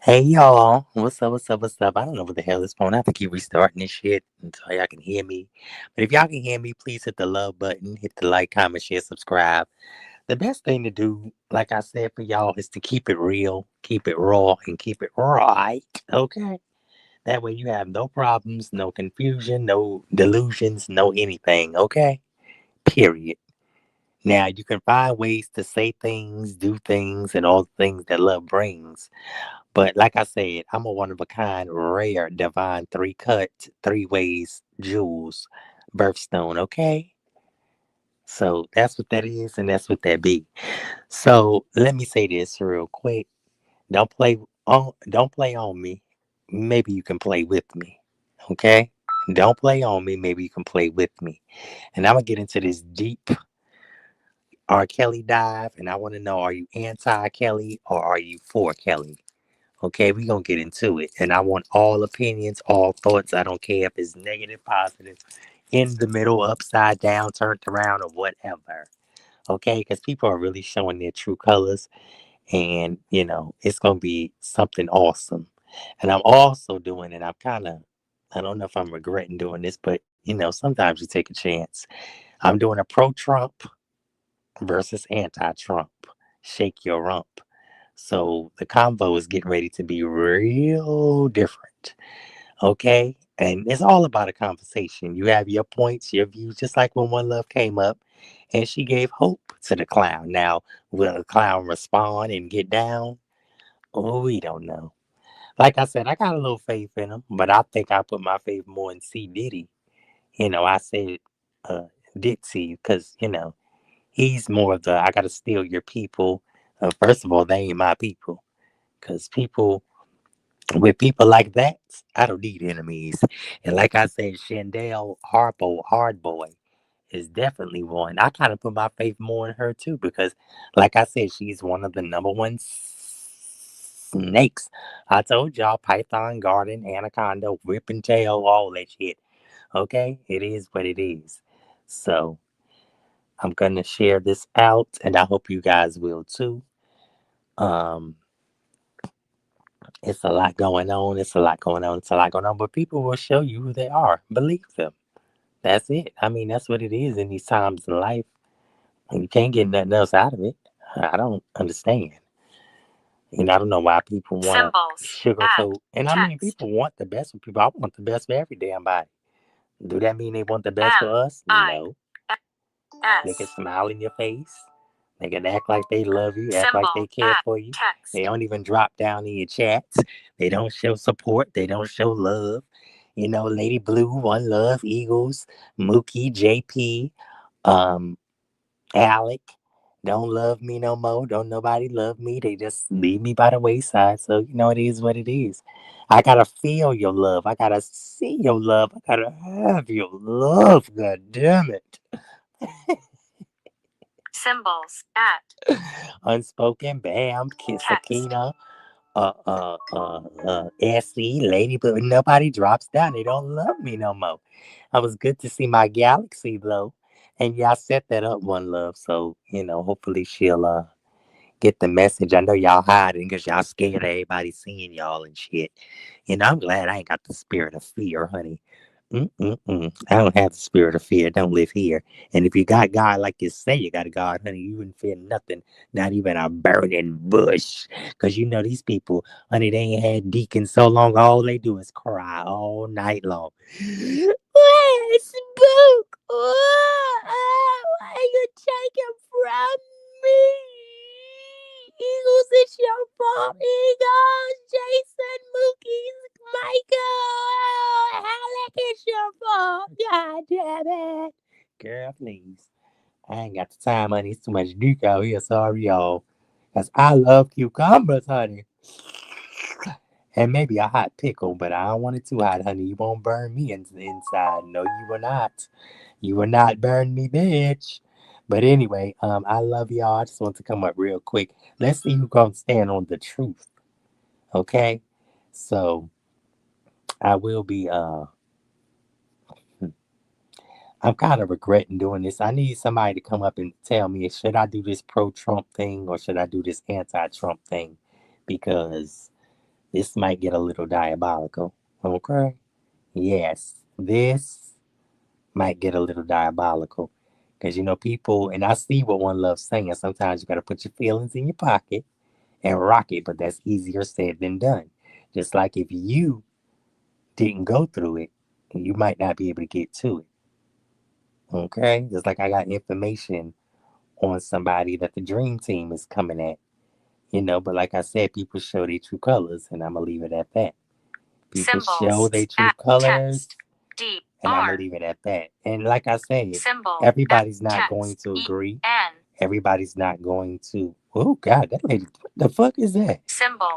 Hey y'all, what's up? What's up? What's up? I don't know what the hell is going on. I have to keep restarting this shit until y'all can hear me. But if y'all can hear me, please hit the love button, hit the like, comment, share, subscribe. The best thing to do, like I said for y'all, is to keep it real, keep it raw, and keep it right. Okay? That way you have no problems, no confusion, no delusions, no anything. Okay? Period. Now you can find ways to say things, do things, and all the things that love brings. But like I said, I'm a one of a kind, rare, divine, three cut, three ways, jewels, birthstone, okay? So that's what that is, and that's what that be. So let me say this real quick. Don't play on me. Maybe you can play with me. Okay? Don't play on me, maybe you can play with me. And I'm gonna get into this deep R. Kelly dive, and I wanna know, are you anti Kelly or are you for Kelly? Okay, we gonna get into it. And I want all opinions, all thoughts. I don't care if it's negative, positive, in the middle, upside down, turned around, or whatever. Okay, because people are really showing their true colors, and it's gonna be something awesome. And I'm also doing it. I don't know if I'm regretting doing this, but sometimes you take a chance. I'm doing a pro Trump versus anti Trump. Shake your rump. So the combo is getting ready to be real different. Okay. And it's all about a conversation. You have your points, your views, just like when One Love came up and she gave hope to the clown. Now, will the clown respond and get down? Oh, we don't know. Like I said, I got a little faith in him, but I think I put my faith more in C. Diddy. I said uh, Dixie because, he's more of the I got to steal your people. First of all, they ain't my people. Because with people like that, I don't need enemies. And like I said, Chandel Hardboy is definitely one. I kind of put my faith more in her too because, like I said, she's one of the number one snakes. I told y'all, Python, Garden, Anaconda, Whipping Tail, all that shit. Okay, it is what it is. So I'm gonna share this out, and I hope you guys will too. Um, It's a lot going on. It's a lot going on. It's a lot going on. But people will show you who they are. Believe them. That's it. I mean, that's what it is in these times in life. And you can't get nothing else out of it. I don't understand. I don't know why people want to sugarcoat. And I mean, people want the best for people. I want the best for every damn body. Do that mean they want the best for us? No. They can smile in your face. They can act like they love you, act like they care for you. They don't even drop down in your chats. They don't show support. They don't show love. Lady Blue, One Love, Eagles, Mookie, JP, um, Alec, don't love me no more. Don't nobody love me. They just leave me by the wayside. So, it is what it is. I gotta feel your love. I gotta see your love. I gotta have your love. God damn it. Unspoken, Bam, Kiss Sakina, Essie, Lady, but nobody drops down. They don't love me no more. I was good to see my galaxy though, and y'all set that up, One Love. So hopefully she'll get the message. I know y'all hiding because y'all scared of everybody seeing y'all and shit. I'm glad I ain't got the spirit of fear, honey. Mm-mm-mm. I don't have the spirit of fear. Don't live here. And if you got God like you say you got a God, honey, you wouldn't fear nothing, not even a burning bush. Because these people, honey, they ain't had deacons so long. All they do is cry all night long. Where's Book? Why you take him from me? Eagles, it's your fault. Eagles, Jason, Mookie, Michael, Alec, it's your fault. God damn it. Girl, please. I ain't got the time, honey. It's too much dick out here. Sorry, y'all. Because I love cucumbers, honey. And maybe a hot pickle, but I don't want it too hot, honey. You won't burn me inside. No, you will not. You will not burn me, bitch. But anyway, I love y'all. I just want to come up real quick. Let's see who gonna stand on the truth. Okay? So I will be I'm kind of regretting doing this. I need somebody to come up and tell me, should I do this pro Trump thing or should I do this anti Trump thing? Because This might get a little diabolical. Okay. Yes, this might get a little diabolical. Because, people, and I see what One Love's saying. Sometimes you got to put your feelings in your pocket and rock it, but that's easier said than done. Just like if you didn't go through it, you might not be able to get to it. Okay? Just like I got information on somebody that the dream team is coming at. But like I said, people show their true colors, and I'm gonna leave it at that. People show their true colors, and I'm gonna leave it at that. And like I said, everybody's not going to agree. Everybody's not going to. Oh God, that lady! What the fuck is that?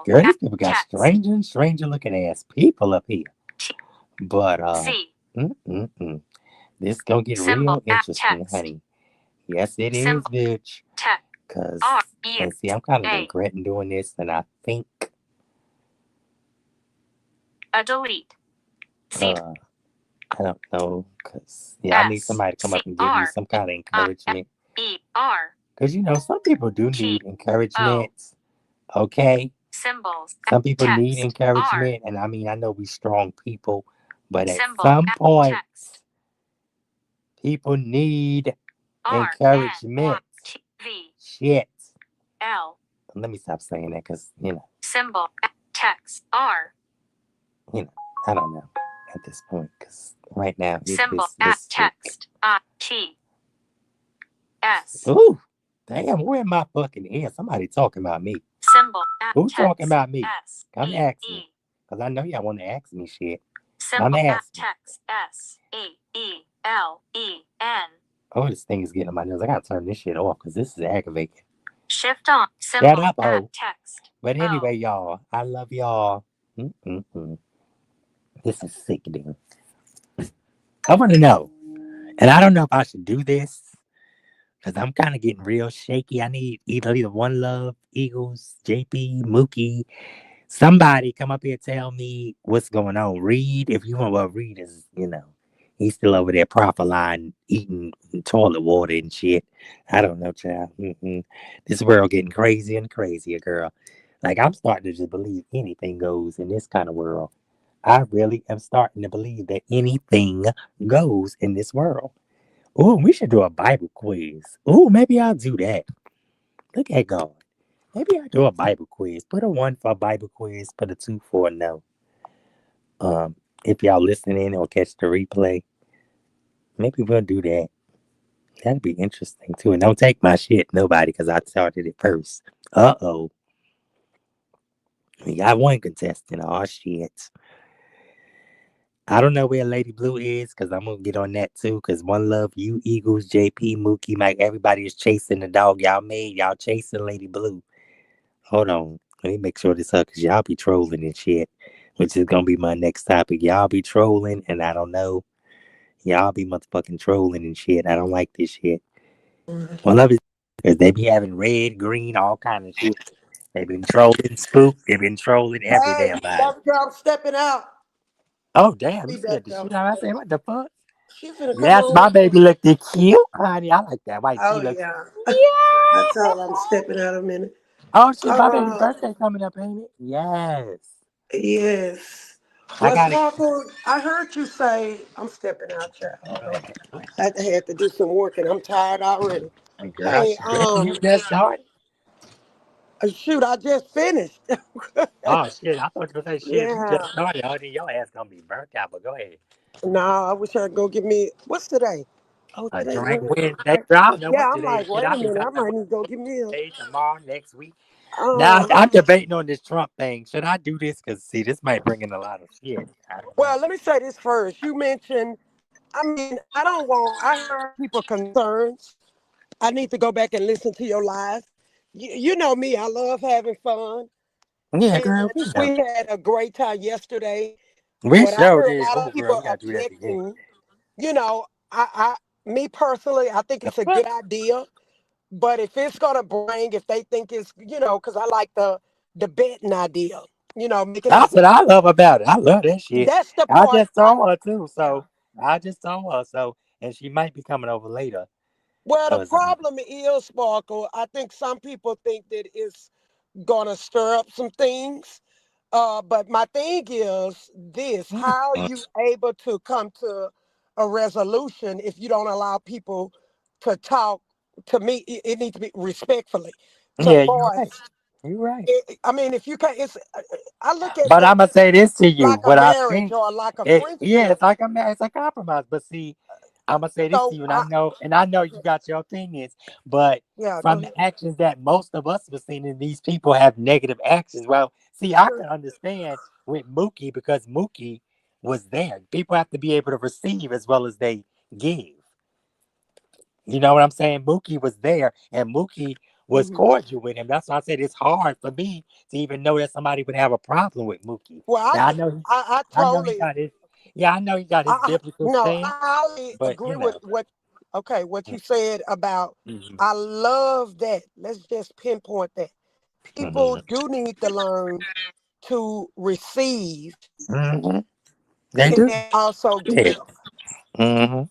Girl, these people got stranger and stranger looking ass people up here. But mm-mm-mm. This gonna get real interesting, honey. Yes, it is, bitch. Cause and see, I'm kind of regretting doing this, and I think I don't know, cause I need somebody to come up and give me some kind of encouragement. Cause some people do need encouragement. Okay, some people need encouragement, and I mean I know we strong people, but at some point, people need encouragement. Shit. Let me stop saying that, cause I don't know at this point, because right now Ooh, damn, where am I fucking here? Somebody talking about me. Who's talking about me? Come ask me, because I know y'all want to ask me shit. Come ask me. Oh, this thing is getting on my nerves. I gotta turn this shit off, because this is aggravating. Shift on. Shut up, oh. But anyway, y'all, I love y'all. Mm-mm-mm. This is sickening. I want to know, and I don't know if I should do this, because I'm kind of getting real shaky. I need either One Love, Eagles, JP, Mookie, somebody come up here and tell me what's going on. Reed, if you want, well, Reed is, he's still over there profiling, eating toilet water and shit. I don't know, child. This world getting crazier and crazier, girl. Like, I'm starting to just believe anything goes in this kind of world. I really am starting to believe that anything goes in this world. Oh, we should do a Bible quiz. Oh, maybe I'll do that. Look at God. Maybe I'll do a Bible quiz. Put a 1 for a Bible quiz. Put a 2 for a no. If y'all listening or catch the replay, maybe we'll do that. That'd be interesting too. And don't take my shit, nobody, because I started it first. Uh-oh. We got one contestant. Oh, shit. I don't know where Lady Blue is, because I'm going to get on that too, because One Love, you, Eagles, JP, Mookie, Mike, everybody is chasing the dog y'all made. Y'all chasing Lady Blue. Hold on. Let me make sure this up, because y'all be trolling and shit, which is going to be my next topic. Y'all be trolling, and I don't know. Y'all be motherfucking trolling and shit. I don't like this shit. One Love is, because they be having red, green, all kind of shit. They've been trolling Spook. They've been trolling every damn body. I'm stepping out. Oh, damn. You scared the shit out. I said, what the fuck? She's finna come Yes, on. my baby looked cute, honey. I like that white. Oh, She yeah. I told her I'm stepping out a minute. Oh, shit, my baby's birthday coming up, ain't it? Yes. Yes. Well, Sparkle, I heard you say I'm stepping out, child. I had to do some work, and I'm tired already. Hey, you just started? Shoot, I just finished. Oh, shit, I thought you were going to say, shit, you Yeah. just started, honey. Your ass going to be burnt out, but go ahead. No, I wish I could go get me, what's today? Oh, A today's drink Wednesday. Wednesday. I don't know Yeah, what I'm today like, is. Shit, wait I a be minute, I talking might about need to go get me today, tomorrow, next week. a. Now, I'm debating on this Trump thing. Should I do this? Because, see, this might bring in a lot of shit. Well, let me say this first. You mentioned, I heard people concerns. I need to go back and listen to your live. You know me, I love having fun. Yeah, And girl. we had a great time yesterday. We But I sure heard a did. lot Oh, of girl, people we got to do that again. objecting. You know, me personally, I think it's a good idea. But if they think it's, because I like the betting idea, making That's what I love about it. I love that shit. that's the I part. just saw her too, so I just saw her, so and she might be coming over later. Well, the Cause problem is, Sparkle, I think some people think that it's gonna stir up some things. But my thing is this: how are you able to come to a resolution if you don't allow people to talk? To me, it needs to be respectfully to Yeah, you're right. voice. You're right. I mean, if you can't, it's. I look at But that I'm gonna say this to you. like a What I marriage think, or like a yeah, friendship. it's like it's a compromise. But see, I'm gonna say this to So, you, and I know you got your opinions, but yeah, go from ahead. the actions that most of us were seeing, and these people have negative actions. Well, see, I can understand with Mookie because Mookie was there. People have to be able to receive as well as they give. You know what I'm saying? Mookie was there, and Mookie was Mhm. cordial with him. That's why I said it's hard for me to even know that somebody would have a problem with Mookie. Well, Now I I know he totally, got his, yeah, I know he got his biblical no, stance, I highly but agree with what you said about. mm-hmm, I love that. Let's just pinpoint that. People mm-hmm, do need to learn to receive mm-hmm, they do, and also yeah, give. mm-hmm,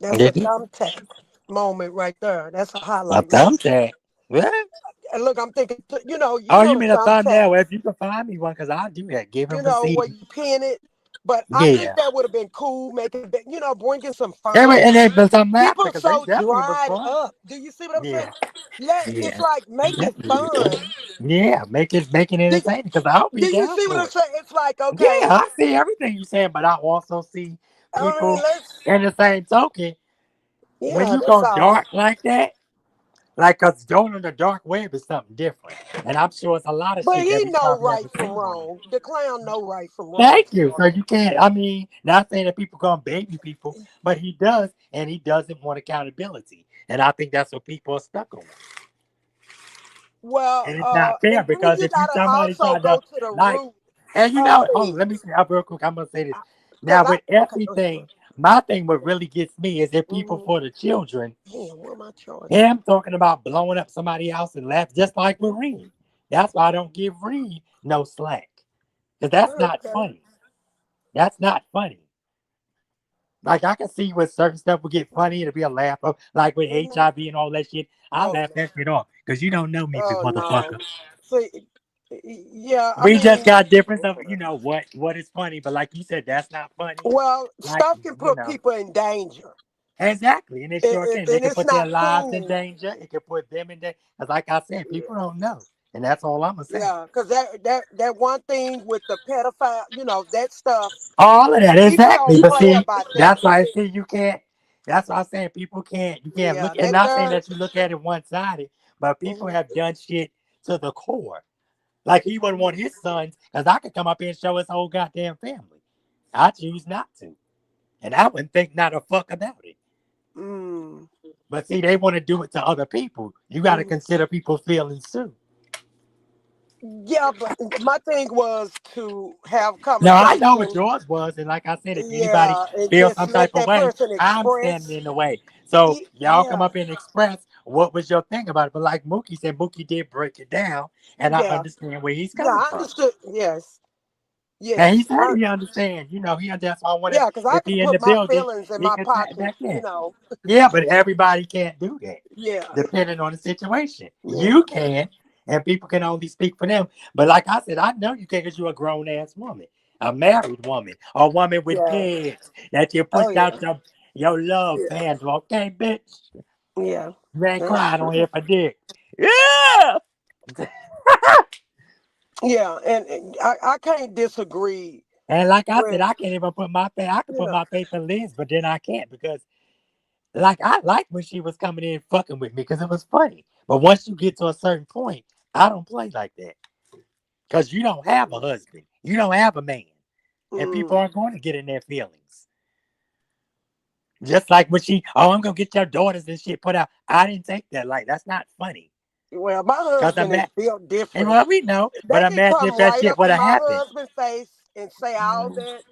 That's they a do. thumbtack moment right there. That's a A highlight moment. thumbtack. What? And look, I'm thinking, you Oh, know you the mean a thumbtack. thumbnail? Well, if you can find me one, because I do that. Give and Where receive. you pin it. But I think Yeah. that would have been cool, making it, bringing some And, fun. but I'm laughing People because they so definitely was dried fun. up. Do you see what I'm saying? Yeah. It's Yeah. like They make it definitely was fun. fun. Yeah, make it Do, entertaining because I'll be do you down see what for I'm it. saying? It's like, Yeah, okay, I see everything you're saying, but I also see all right, people in the same token. When yeah, you that's go all. dark like that, like, because going on the dark web is something different. And I'm sure it's a lot of But shit that he we know probably right never from seen on wrong. The clown know right from there. wrong. Thank you. So you can't, I mean, not saying that people gonna baby people, but he does, and he doesn't want accountability. And I think that's what people are stuck on. Well, And it's not fair and then because you if you gotta somebody also try to go to the like, root and you of know, hold on, things. let me say up real quick. I'm gonna say this Cause now with okay, go ahead. everything. My thing, what really gets me is that people Mm-hmm. for the children. Damn, where my charger? Him talking about blowing up somebody else and laugh just like with Reed. That's why I don't give Reed no slack because that's not Okay. funny. That's not funny. Like I can see with certain stuff will get funny, it'll be a laugh. Like with Mm-hmm. HIV and all that shit, I Oh laugh no. that shit off because you don't know me, big Oh no. motherfucker. See, yeah, I We just mean, got difference of what is funny, but like you said, that's not funny. well, Like stuff can you put know people in danger, exactly, and it sure can. It and can it's put their not lives in cool. danger. It can put them in danger. Cause like I said, people don't know, and that's all I'm gonna say. Yeah, because that one thing with the pedophile, that stuff, All of that people exactly, don't but play see, about that. that's why I see you can't. That's why I'm saying people can't. You can't Yeah, look, and not saying they're. that you look at it one sided, but people Mhm, have done shit to the core. Like he wouldn't want mhm, his sons, cause I could come up here and show his whole goddamn family. I choose not to. And I wouldn't think not a fuck about it. mm, But see, they want to do it to other people. You got to mhm. consider people's feelings too. Yeah, but my thing was to have Now I know what conversation. yours was, and like I said, if anybody Yeah, and feels just some type let of that way, person I'm standing express. in the way. So y'all come Yeah, up and express what was your thing about it. But like Mookie said, Mookie did break it down, and I yeah, understand where he's yeah. coming I from. understood. Yes, And he yes. said he understands. You know, he that's why I wanted Yeah, because I if can he in put the my building, feelings in he my could tap pocket. back in. Yeah, but everybody can't do that, Yeah, depending on the situation. yeah, You can, and people can only speak for them. But like I said, I know you can because you're a grown ass woman, a married woman, a woman with yeah. kids that you Oh pushed yeah, out your love yeah, fans. Okay, bitch, yeah. you ain't That's crying on true. here for dick. Yeah. Yeah, and I can't disagree And like I said, with I can't even put my faith. I can you put know. my faith in Liz, but then I can't because like I like when she was coming in fucking with me because it was funny. But once you get to a certain point, I don't play like that because you don't have a husband, you don't have a man, and people Mm, aren't going to get in their feelings. Just like when I'm gonna get your daughters and shit put out. I didn't take that like that's not funny well, my because husband is built and different. well we know, but They can imagine if come that right shit up would in have my happened. husband's face and say all that.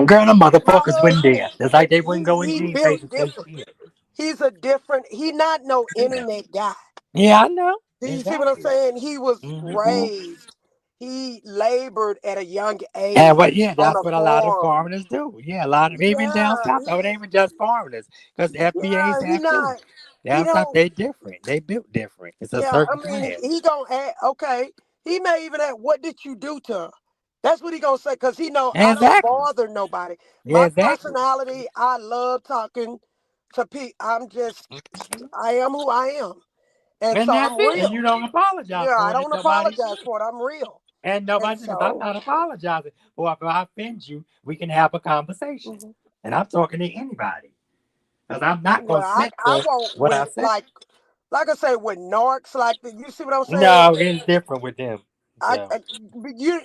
Girl, the My motherfuckers wouldn't husband, dare. It's like they wouldn't go in he Gene's face built and say different. shit. He's a different. He not no internet guy. Yeah, I know. Do you see what I'm Exactly. saying? He was Hmm. raised. He labored at a young And age what? Yeah, on that's a what a lot of farm. foreigners do. Yeah, a lot of even down Yeah, south. Oh, it ain't even just foreigners because FBA's yeah. He have too. not. He Down south, don't. they different. They built different. It's a Yeah, I certain mean, class. he gonna act okay. He may even ask, what did you do to her? That's what he gonna say, because he know I don't Exactly. bother nobody. Yeah, My exactly. personality, I love talking to people. I am who I am. And And so that's I'm it. And real. you don't apologize Yeah, I for it. And don't nobody apologize should. for it. I'm real. And And nobody should. Because I'm so, not apologizing. Or if I offend you, we can have a conversation. mhm. And I'm talking to anybody. Because I'm not going Well, to I censor won't what I with say. like I say with narcs, you see what I'm saying? No, it's different with them. I, So, I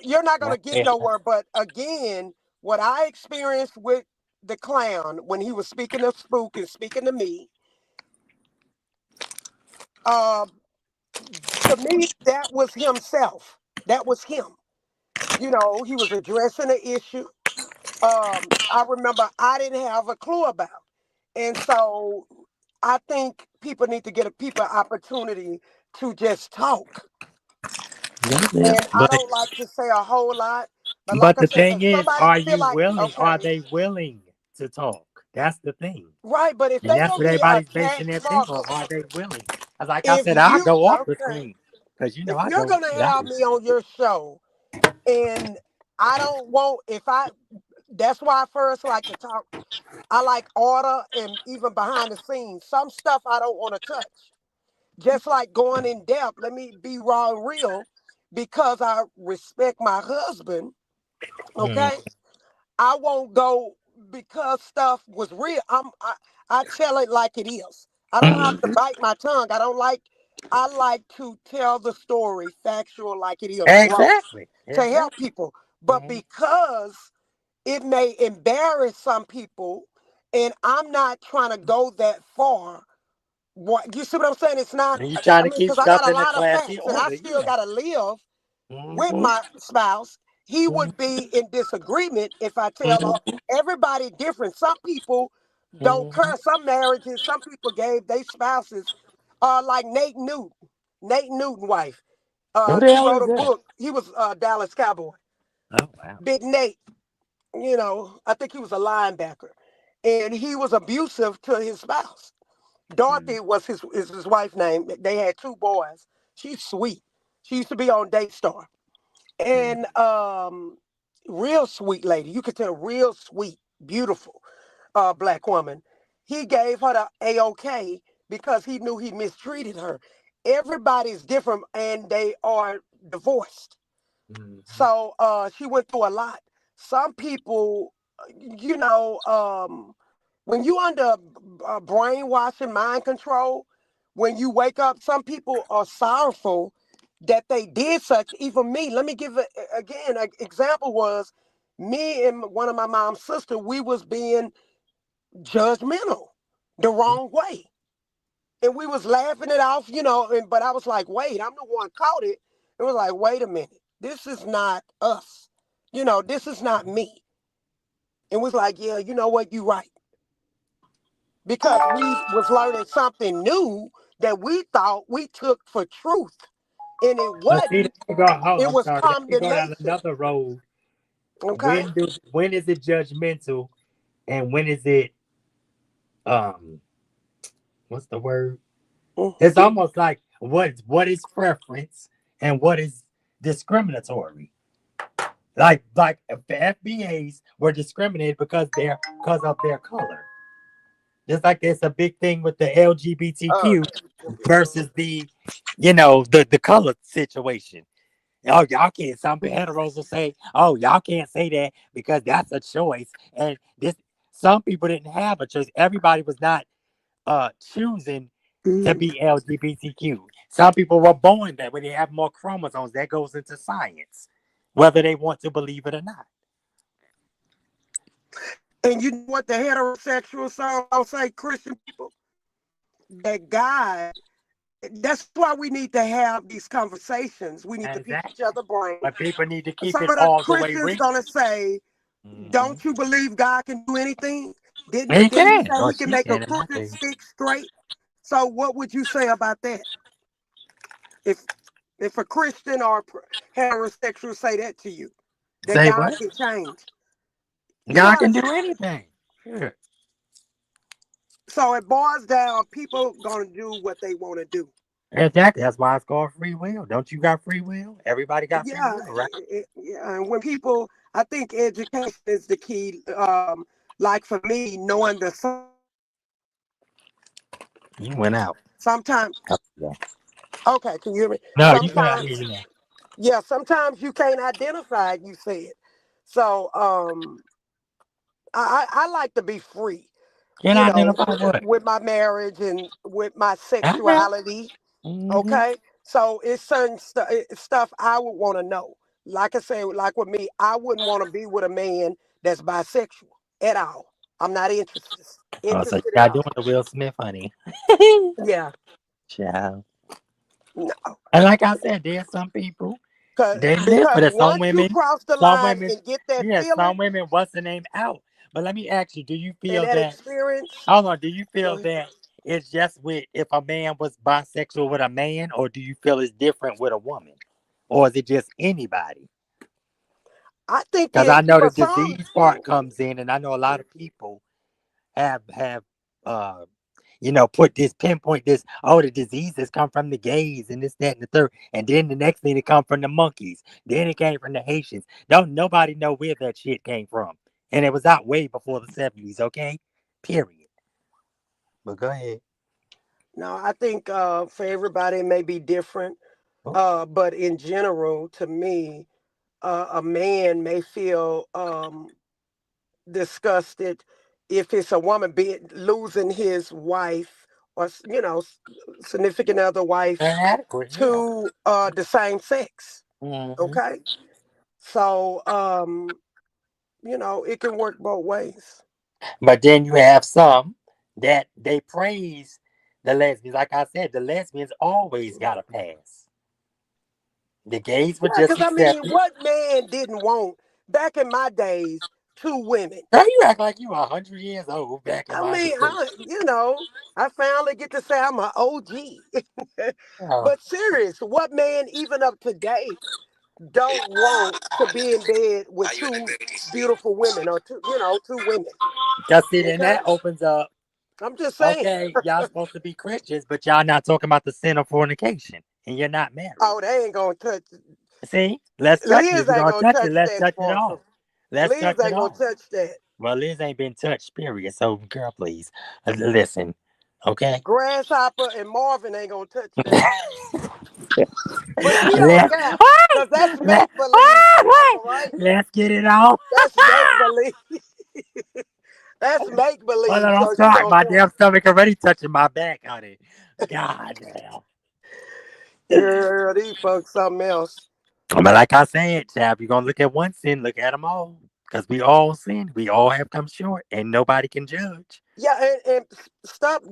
you're not gonna get yeah. nowhere. But again, what I experienced with the clown when he was speaking to Spook and speaking to me, uh, to me that was himself. That was him. You know, he was addressing an issue. I remember I didn't have a clue about, and so I think people need to get a people opportunity to just talk. Yeah, yeah. And I don't like to say a whole lot, but like But I the said, thing if is, somebody are feel you like willing? Are okay, they willing to talk? That's the thing. right, but if And they that's gonna what be everybody's basing their attached, thing on. Marcus, Are they willing? As like I if said, I you go off the okay, screen. Because if I you're go gonna have loud. me on your show, and I don't want if I that's why I first like to talk. I like order and even behind the scenes. Some stuff I don't want to touch. Just like going in depth. Let me be raw and real because I respect my husband. Mm. Okay. I won't go because stuff was real. I tell it like it is. I don't have to Mm. bite my tongue. I like to tell the story factual like it is, raw Exactly. to help Exactly. people. But Mm. because it may embarrass some people, and I'm not trying to go that far. What you see what I'm saying? It's not. And you trying I to mean, keep because I got stuff a in a lot of classy facts, and I order. still Yeah. got to live with Mm-hmm. my spouse. He would Mm-hmm. be in disagreement if I tell Mm-hmm. everybody different. Some people don't Mm-hmm. care. Some marriages, some people gave their spouses, like Nate Newton, Nate Newton wife. Who the She hell wrote is a that? book. He was a Dallas Cowboy, Oh, wow. Big Nate. You know, I think he was a linebacker, and he was abusive to his spouse. Mm. Dorothy was his wife's name. They had two boys. She's sweet. She used to be on Daystar, Mm. and real sweet lady. You could tell, real sweet, beautiful, black woman. He gave her the A-OK because he knew he mistreated her. Everybody's different, and they are divorced. Mm-hmm. So she went through a lot. Some people, you know, when you under brainwashing, mind control, when you wake up, some people are sorrowful that they did such. Even me, let me give again an example was me and one of my mom's sister. We was being judgmental the wrong way, and we was laughing it off, you know. And but I was like, wait, I'm the one caught it. It was like, wait a minute, this is not us. You know, this is not me. And was like, yeah, you know what, you right. Because we was learning something new that we thought we took for truth. And it But see, wasn't. It I'm was sorry. Let me go down condemnation. another road. Okay. When is it judgmental and when is it um what's the word? It's Mhm. almost like what is preference and what is discriminatory. Like if the FBAs were discriminated because of their color. Just like there's a big thing with the Uh, LGBTQ versus the color situation. Oh, y'all can't. Some heteros will say, "Oh, y'all can't say that because that's a choice." And this, some people didn't have a choice. Everybody was not choosing to mhm. be LGBTQ. Some people were born that way. They have more chromosomes. That goes into science, whether they want to believe it or not. And you know what the heterosexual song I'll say, Christian people? That God, that's why we need to have these conversations. We need to pick each Exactly. other brain. But people need to keep Some it of the all the way Christians real. gonna say, Mm-hmm. don't you believe God can do anything? He Didn't he can, say or he can she make a can, in my crooked case. stick straight? So what would you say about that? If if a Christian or heterosexual say that to you, that Say God what? can change, you God can gotta. do anything. Sure. So it boils down. People gonna do what they want to do. Exactly. That's why it's called free will. Don't you got free will? Everybody got free Yeah, will, right? yeah. And when people, I think education is the key. Like for me, knowing the You went out. sometimes. Oh, yeah. Okay, can you hear me? No, you can hear Sometimes, you now. yeah. Sometimes you can't identify. You said so. I like to be free. Can I identify what? With my marriage and with my I know. sexuality. Mm-hmm. Okay, so it's certain stuff I would want to know. Like I say, like with me, I wouldn't want to be with a man that's bisexual at all. I'm not Oh, so you're interested at not doing all. the Will Smith, honey. Yeah, Child. no, And like I said, there's some people they live for because that. once you cross the Some line women, and get that yeah, feeling some women, what's the name out? But let me ask you, do you and feel that that? experience, Hold on, do you go feel ahead. that it's just with if a man was bisexual with a man, or do you feel it's different with a woman, or is it just anybody? I think Because I it know for the some. disease part comes in, and I know a lot of people have uh put this pinpoint this, oh, the diseases come from the gays and this, that, and the third. And then the next thing it come from the monkeys. Then it came from the Haitians. Don't nobody know where that shit came from. And it was out way before the 70s, okay? Period. But go ahead. No, I think for everybody it may be different, Oh, but in general, to me, a man may feel disgusted if it's a woman losing his wife or significant other wife inadequate, yeah. to the same sex. Hmm. Okay, so it can work both ways. But then you have some that they praise the lesbians. Like I said, the lesbians always got a pass. The gays were Yeah, just because I mean, accepted. what man didn't want back in my days two women? Girl, you act like you 100 years old back in I my mean, day. I finally get to say I'm an OG. Oh, But serious, what man even up today don't want to be in bed with two beautiful women or two women? just see, then Okay, that opens up. I'm just saying. Okay, y'all supposed to be Christians, but y'all not talking about the sin of fornication, and you're not married. Oh, they ain't gonna touch. See, let's touch it. Liz If you're ain't gonna gonna touch it, touch let's that touch it sparkle. all. Let's Liz touch it ain't gonna all. touch that. Well, Liz ain't been touched, period. So, girl, please listen, okay? Grasshopper and Marvin ain't gonna touch that. But she don't let's care, wait, cause that's let make believe sparkle, right? let's get it on. That's make believe. That's make Hold believe. on, don't So she start. don't My care. damn stomach already touching my back, honey. God damn. Girl, these folks something else. But like I said, chap, you're gonna look at one sin, look at them all. Because we all sin. We all have come short, and nobody can judge. Yeah, and stuff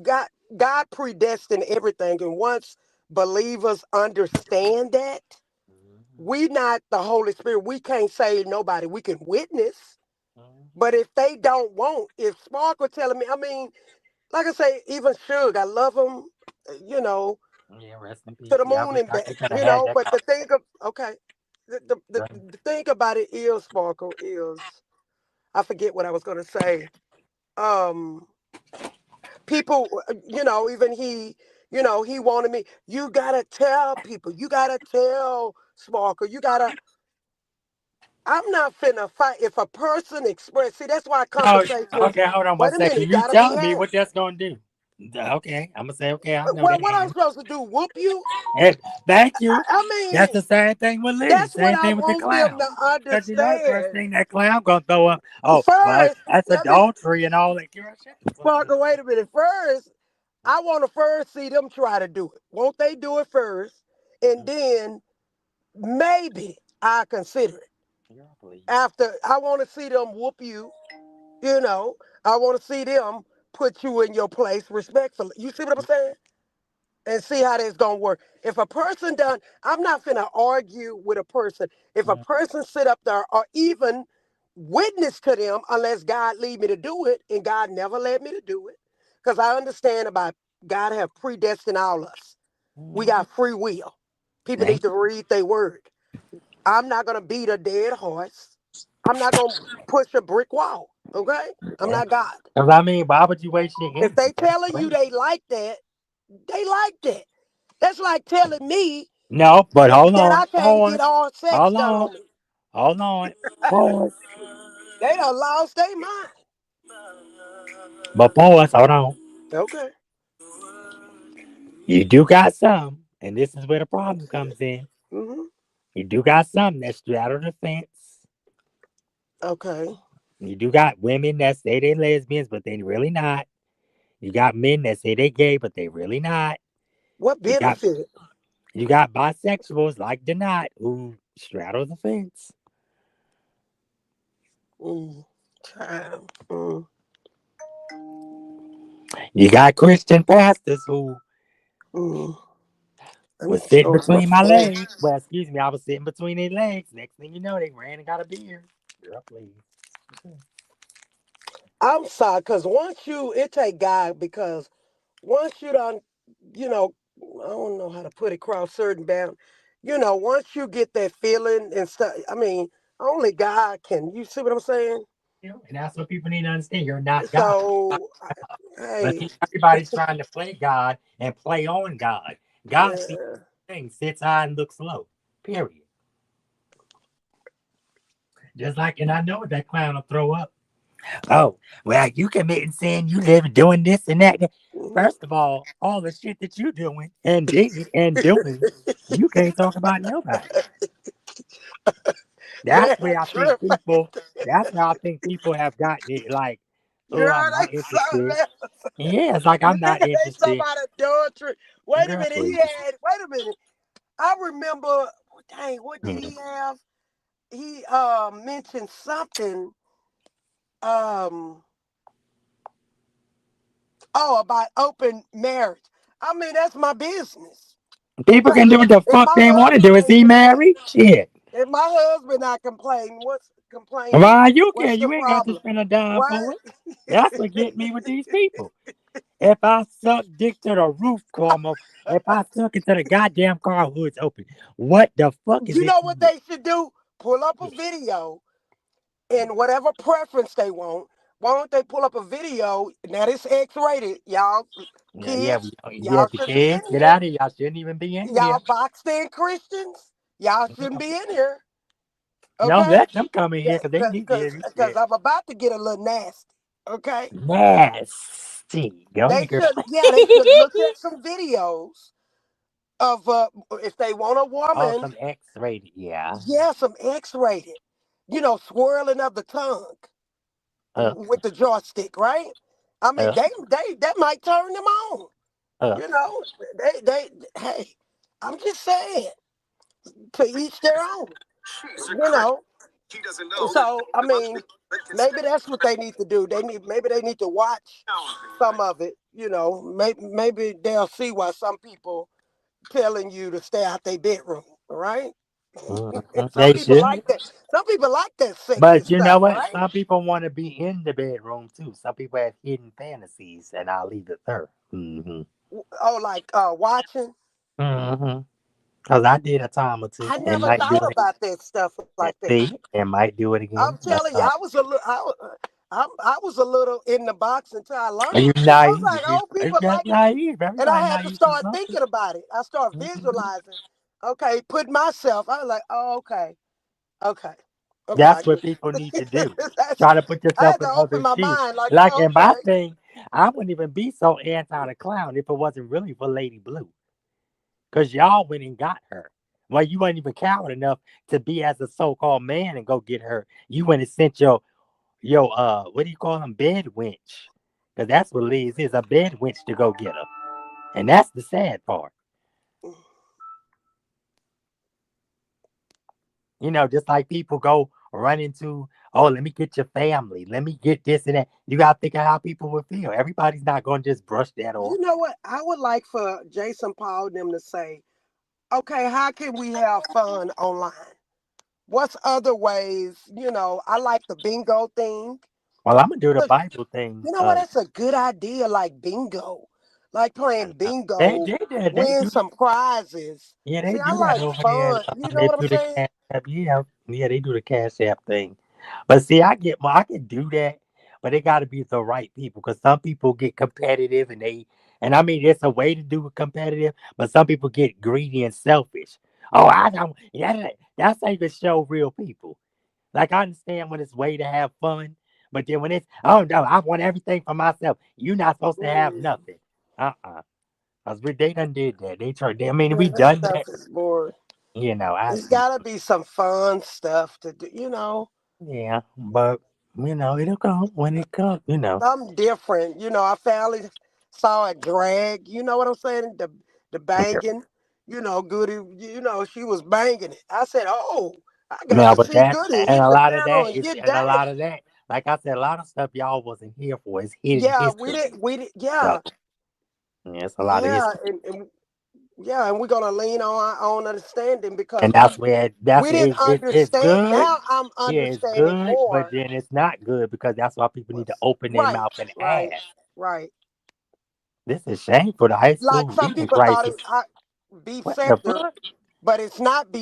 God predestined everything, and once believers understand that, Mhm, we not the Holy Spirit. We can't save nobody. We can witness, mhm. but if they don't want, if Sparkle telling me, I mean, like I say, even Suge, I love him, you know, Yeah, rest in to peace. the Yeah, moon and I back, we could have had that But the conversation. thing of okay, the thing about it is, Sparkle is, I forget what I was gonna say. Um, people, even he wanted me. You gotta tell people. You gotta tell Sparkle. You gotta. I'm not finna fight if a person express. See, that's why Oh, conversations. okay, hold on one Wait a second. minute, You gotta be telling me had. what that's gonna do? Okay, I'm gonna say okay. I know Well, that what I'm ain't. supposed to do? Whoop you? Hey, thank I, you. I That's mean, the same thing with Liddy. that's what Same I thing with the want them clown. to Cause you know, first understand. thing that clown gonna throw up. Oh, well, First, that's let me adultery and all that. Girl, shut the fuck up. Sparkle. Wait a minute. First, I want to first see them try to do it. Won't they do it first? And then maybe I consider it. Girl, please. After I want to see them whoop you, you know, I want to see them put you in your place respectfully. You see what I'm saying? And see how that's gonna work. If a person done, I'm not gonna argue with a person. If a person sit up there or even witness to them, unless God lead me to do it, and God never led me to do it, because I understand about God have predestined all us. We Mhm. got free will. People need Thank to read their word. I'm not gonna beat a dead horse. I'm not gonna push a brick wall. Okay? I'm you. not God. Cause I mean, why would you waste your If energy? they That's telling you crazy. they like that, they like that. That's like telling me No, but hold that on. I can't get Pause. all sex Hold done on. on me. Hold on. Pause. They done lost their mind. But pause. Hold on. Okay. You do got some, and this is where the problem comes in. Hmm. You do got some that straddle the fence. Okay. You do got women that say they lesbians, but they really not. You got men that say they gay, but they really not. What You got benefit? you got bisexuals like Denat who straddle the fence. Mm. Child. Mm. You got Christian pastors who Mm. Let me was sitting show some between my fun. legs. Well, excuse me, I was sitting between their legs. Next thing you know, they ran and got a beer. Girl, please. I'm sorry, cause once you it take God because once you done, you know, I don't know how to put it, cross certain bound. Once you get that feeling and stuff, I mean, only God can. You see what I'm saying? And that's what people need to understand. You're not God. So, But hey, see, everybody's trying to play God and play on God. God sees yeah, things, sits high and looks low. Period. Just like, and I know that clown will throw up. Oh, well, you committing sin, you live doing this and that. mhm. First of all the shit that you doing and did and doing, you can't talk about nobody. Man, That's where I think trip. people. That's where I think people have gotten it. Like, oh, I'm Girl, not they so interested. man. Yeah, it's like I'm not They talk interested. about adultery. Wait a Girl, minute, please. wait a minute. I remember, dang, what did Mm. he have? He mentioned something. Um, oh, about open marriage. I mean, that's my business. People can do what the If fuck my they want to husband do. Is ain't he married? Shit. if my husband not complaining, Why you care? what's the You ain't got to problem? spend a dime What? for it. That's what get me with these people. If I suck dick to the roof, Cuomo, if I suck it to the goddamn car hood's open, what the fuck is You it know to what you? they should do? Pull up a video in whatever preference they want. Why don't they pull up a video? Now this X-rated, y'all Yeah, yeah, kids. yeah, Y'all the shouldn't be kids, in get here. out of here. Y'all shouldn't even be in here. Y'all boxed in Christians. Y'all shouldn't be in here. Don't Okay? let them come in here because they need to hear this Because shit. I'm about to get a little nasty. Okay? Nasty. Go They ahead, girl. should, yeah, they should look at some videos of if they want a Oh, woman, some X-rated. Yeah. yeah, some X-rated, swirling of the tongue Uh, with the joystick, right? I mean, uh, they that might turn them on. uh. You know, they hey, I'm just saying, to each their own. You know, so I mean, maybe that's what they need to do. Maybe they need to watch some of it. Maybe they'll see why some people telling you to stay out their bedroom, right? Mhm. Some They people should. like that. Some people like that sexy But you know stuff, what? right? Some people want to be in the bedroom too. Some people have hidden fantasies, and I'll leave it there. Mm-hmm. Oh, like watching. Mm-hmm. Because I did a time or two I and never might do thought it about that stuff like again. that. See? And might do it I'm again. That's telling you, all. I was a little in the box until I Are you learned. I was naive? like, oh, Are you people just like, naive? and I Everybody had to naive to start something. thinking about it. I started Mhm. visualizing. Okay, put myself. I was like, oh, okay, okay, okay. That's what people need to do. That's, Try to put I yourself had to in open other my shoes. mind. Like, Like, oh, and my okay. thing, I wouldn't even be so anti the clown if it wasn't really for Lady Blue. Because y'all went and got her. Well, you weren't even coward enough to be as a so-called man and go get her. You went and sent your what do you call them, bed wench? Because that's what Liz is, a bed wench to go get her. And that's the sad part. Just like people go run into, oh, let me get your family. Let me get this and that. You got to think of how people would feel. Everybody's not going to just brush that You off. know what? I would like for Jason Paul and them to say, okay, how can we have fun online? What's other ways? I like the bingo thing. Well, I'm going to do the Look, Bible thing. you know what? That's a good idea. Like bingo, like playing They, bingo, they, they, they win do some prizes. Yeah, they See, I do that like over there. fun. You know They what I'm do the saying? cash app. Yeah, yeah, they do the cash app thing. But see, I can do that, but it got to be the right people because some people get competitive and And I mean, it's a way to do it competitive, but some people get greedy and selfish. Oh, I don't. That's how you show real people. Like I understand when it's way to have fun, but then when it's oh no, I want everything for myself. You're not supposed to have Mm. nothing. Cause they done did that. They tried. I mean, Yeah, we that done stuff that. is boring. You know, I It's gotta be some fun stuff to do, yeah, but it'll come when it comes. something different. I finally saw a drag. You know what I'm saying? The banging. Goody. She was banging it. I said, "Oh, I Now, gotta but see that Goody and hit a the lot of piano that and is get and a down." lot of that, like I said, a lot of stuff y'all wasn't here for is hidden Yeah, we history. did. We did. So Yeah, yeah, it's a lot of yeah, history, and yeah, and we're gonna lean on our own understanding and because that's where we didn't it's understand. good. Now I'm Yeah, it's understanding good, but more. then it's not good because that's why people need to What's open their right, mouth and right, ask. right. This is shameful. The high Like school some reading people thought crisis. it beef What the sector, fuck? but it's not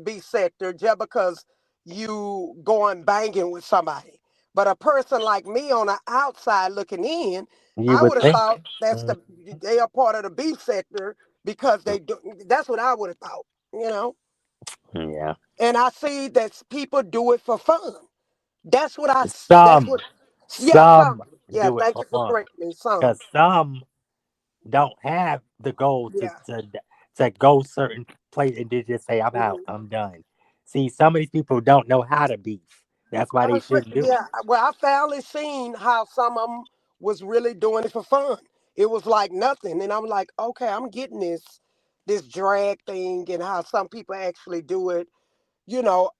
beef sector just because you going banging with somebody. But a person like me on the outside looking in, You I would would have think. thought Mm, they are part of the beef sector because mm, they do. That's what I would have thought, you know. yeah, And I see that people do it for fun. That's what That's some what. Yeah, some. some Yeah, do it thank for you for fun correcting me. Some. because some don't have the goal Yeah. to go certain place and they just say I'm out, Mhm. I'm done. See, some of these people don't know how to beef. That's why they shouldn't do it. Yeah, well, I finally seen how some of them was really doing it for fun. It was like nothing, and I'm like, okay, I'm getting this drag thing, and how some people actually do it.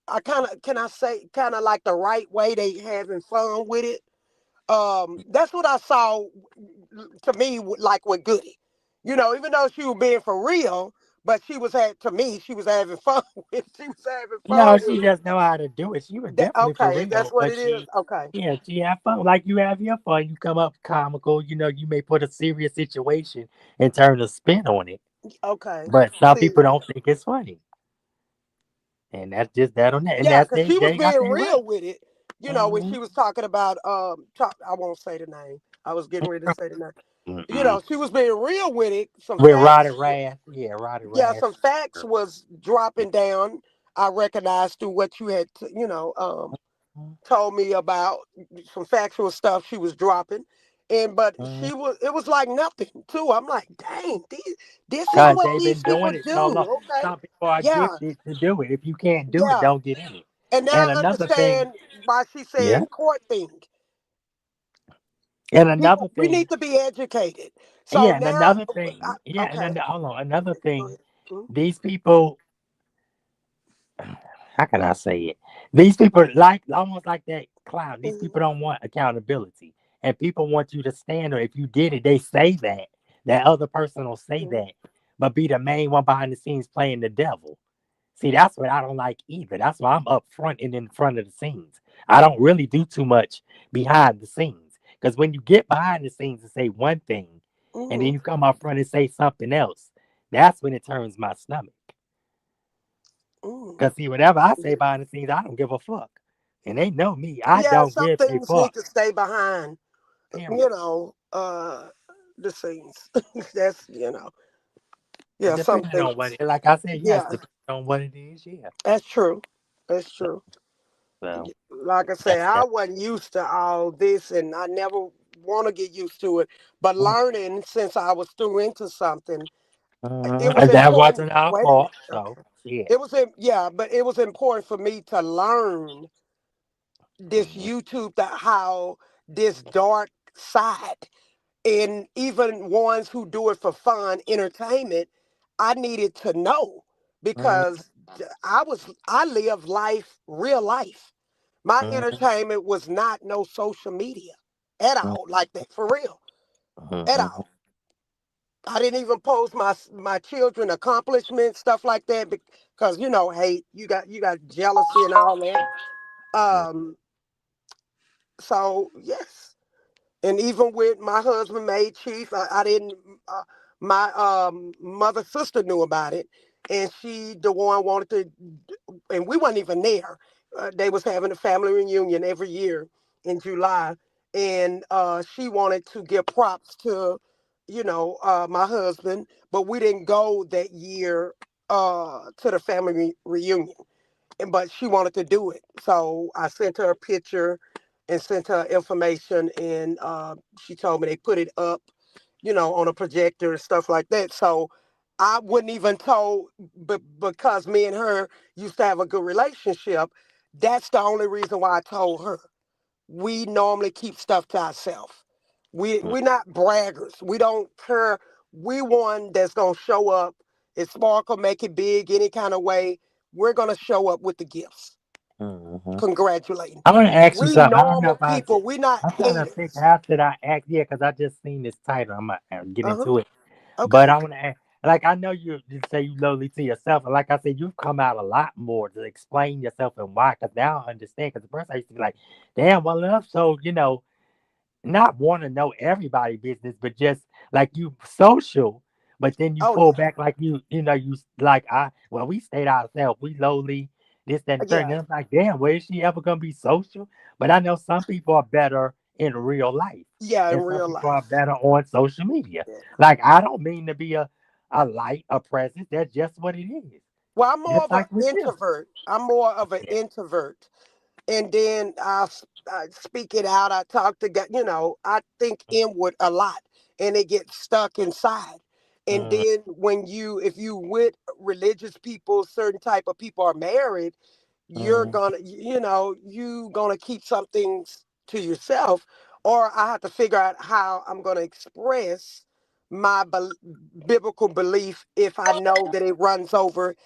I kind of can I say kind of like the right way they having fun with it. That's what I saw to me like with Goody. Even though she was being for real, but to me she was having fun with it. She was having No, fun she with it. just know how to do it. She was That, definitely for okay, that's real, what but it is. Okay. she have fun. Like you have your fun. You come up comical. You may put a serious situation and turn a spin on it. Okay. But some See, people don't think it's funny, and that's just that on that. And yeah, that's because she was they got being their right. real with it. When Mm-hmm. she was talking about I won't say the name. I was getting ready to say the name. Mm-mm. She was being real with it. Some With Roddy facts. Rash, yeah, Roddy Yeah, Rash. some facts was dropping down. I recognized through what you had, told me about some factual stuff she was dropping. But it was like nothing too. I'm like, dang, this is Because what they've these been people doing it so long. do. Okay. Some people are Yeah. gifted to do it. If you can't do it, Yeah. don't get in it. And now And I another thing, understand why she's yeah. saying court thing. And another People, we thing, need to be educated. So yeah, and now, another thing, yeah, and okay. then hold on, another Go thing, ahead. Mhm. these people, how can I say it? These people like almost like that clown. These Mhm. people don't want accountability. And people want you to stand or if you did it, they say that. That other person will say Mhm. that, but be the main one behind the scenes playing the devil. See, that's what I don't like either. That's why I'm up front and in front of the scenes. I don't really do too much behind the scenes. Because when you get behind the scenes and say one thing, and then Mhm. you come up front and say something else, that's when it turns my stomach. Mhm. Because see, whatever I say behind the scenes, I don't give a fuck. And they know me. I Yeah, don't some give a things need fuck. to stay behind. Period. You know, the scenes. That's yeah, some Depending things. on what it, like I said, yes, Yeah, depending on what it is, yeah. that's true. That's So, true. so Like I say, that's I that. wasn't used to all this, and I never want to get used to it. But learning since I was through into something, it was And that important. wasn't our Wait a minute. fault. So, Okay. yeah. Yeah, but it was important for me to learn this Mhm. YouTube, that how this dark side, and even ones who do it for fun, entertainment, I needed to know Mhm. because I live life, real life. My Mhm. entertainment was not no social media at all, like that, for real, at Mhm. all. I didn't even post my children accomplishments, stuff like that, because hate, you got jealousy and all that. Um, so yes, and even with my husband made chief, I didn't. Uh, my mother sister knew about it, and she the one wanted to, and we weren't even there. They was having a family reunion every year in July, and she wanted to give props to my husband, but we didn't go that year to the family reunion. But she wanted to do it. So I sent her a picture and sent her information, and she told me they put it up, on a projector and stuff like that. So I wouldn't even told, but because me and her used to have a good relationship, that's the only reason why I told her. We normally keep stuff to ourselves. We're not braggers. We don't care. We one that's gonna show up. It's sparkle, make it big, any kind of way. We're gonna show up with the gifts, Mm-hmm. congratulating. I'm gonna ask you We something. I don't know normal if I. people. We're not I'm trying to figure haters. how should I act. Yeah, because I just seen this title. I'm gonna get Uh huh. into it. But Okay. I want to ask, like I know you say you lowly to yourself, and like I said, you've come out a lot more to explain yourself and why. Because now I understand. Because the first I used to be like, damn, well, enough. So not want to know everybody business, but just like you social. But then you Oh pull yeah. back like you like we stayed ourselves, we lowly, this, that, and the third. And Yeah. I'm like, damn, where is she ever gonna be social? But I know some people are better in real life, Yeah. In and some real people are life. better on social media. Yeah. Like I don't mean to be a light, a presence. That's just what it is. Well, I'm more Just of an like with you. introvert. I'm more of an Yeah. introvert. And then I speak it out. I talk to God. I think inward a lot, and it gets stuck inside. And Mm, then if you with religious people, certain type of people are married, you're mm, gonna, you gonna keep some things to yourself, or I have to figure out how I'm gonna express my biblical belief if I know that it runs over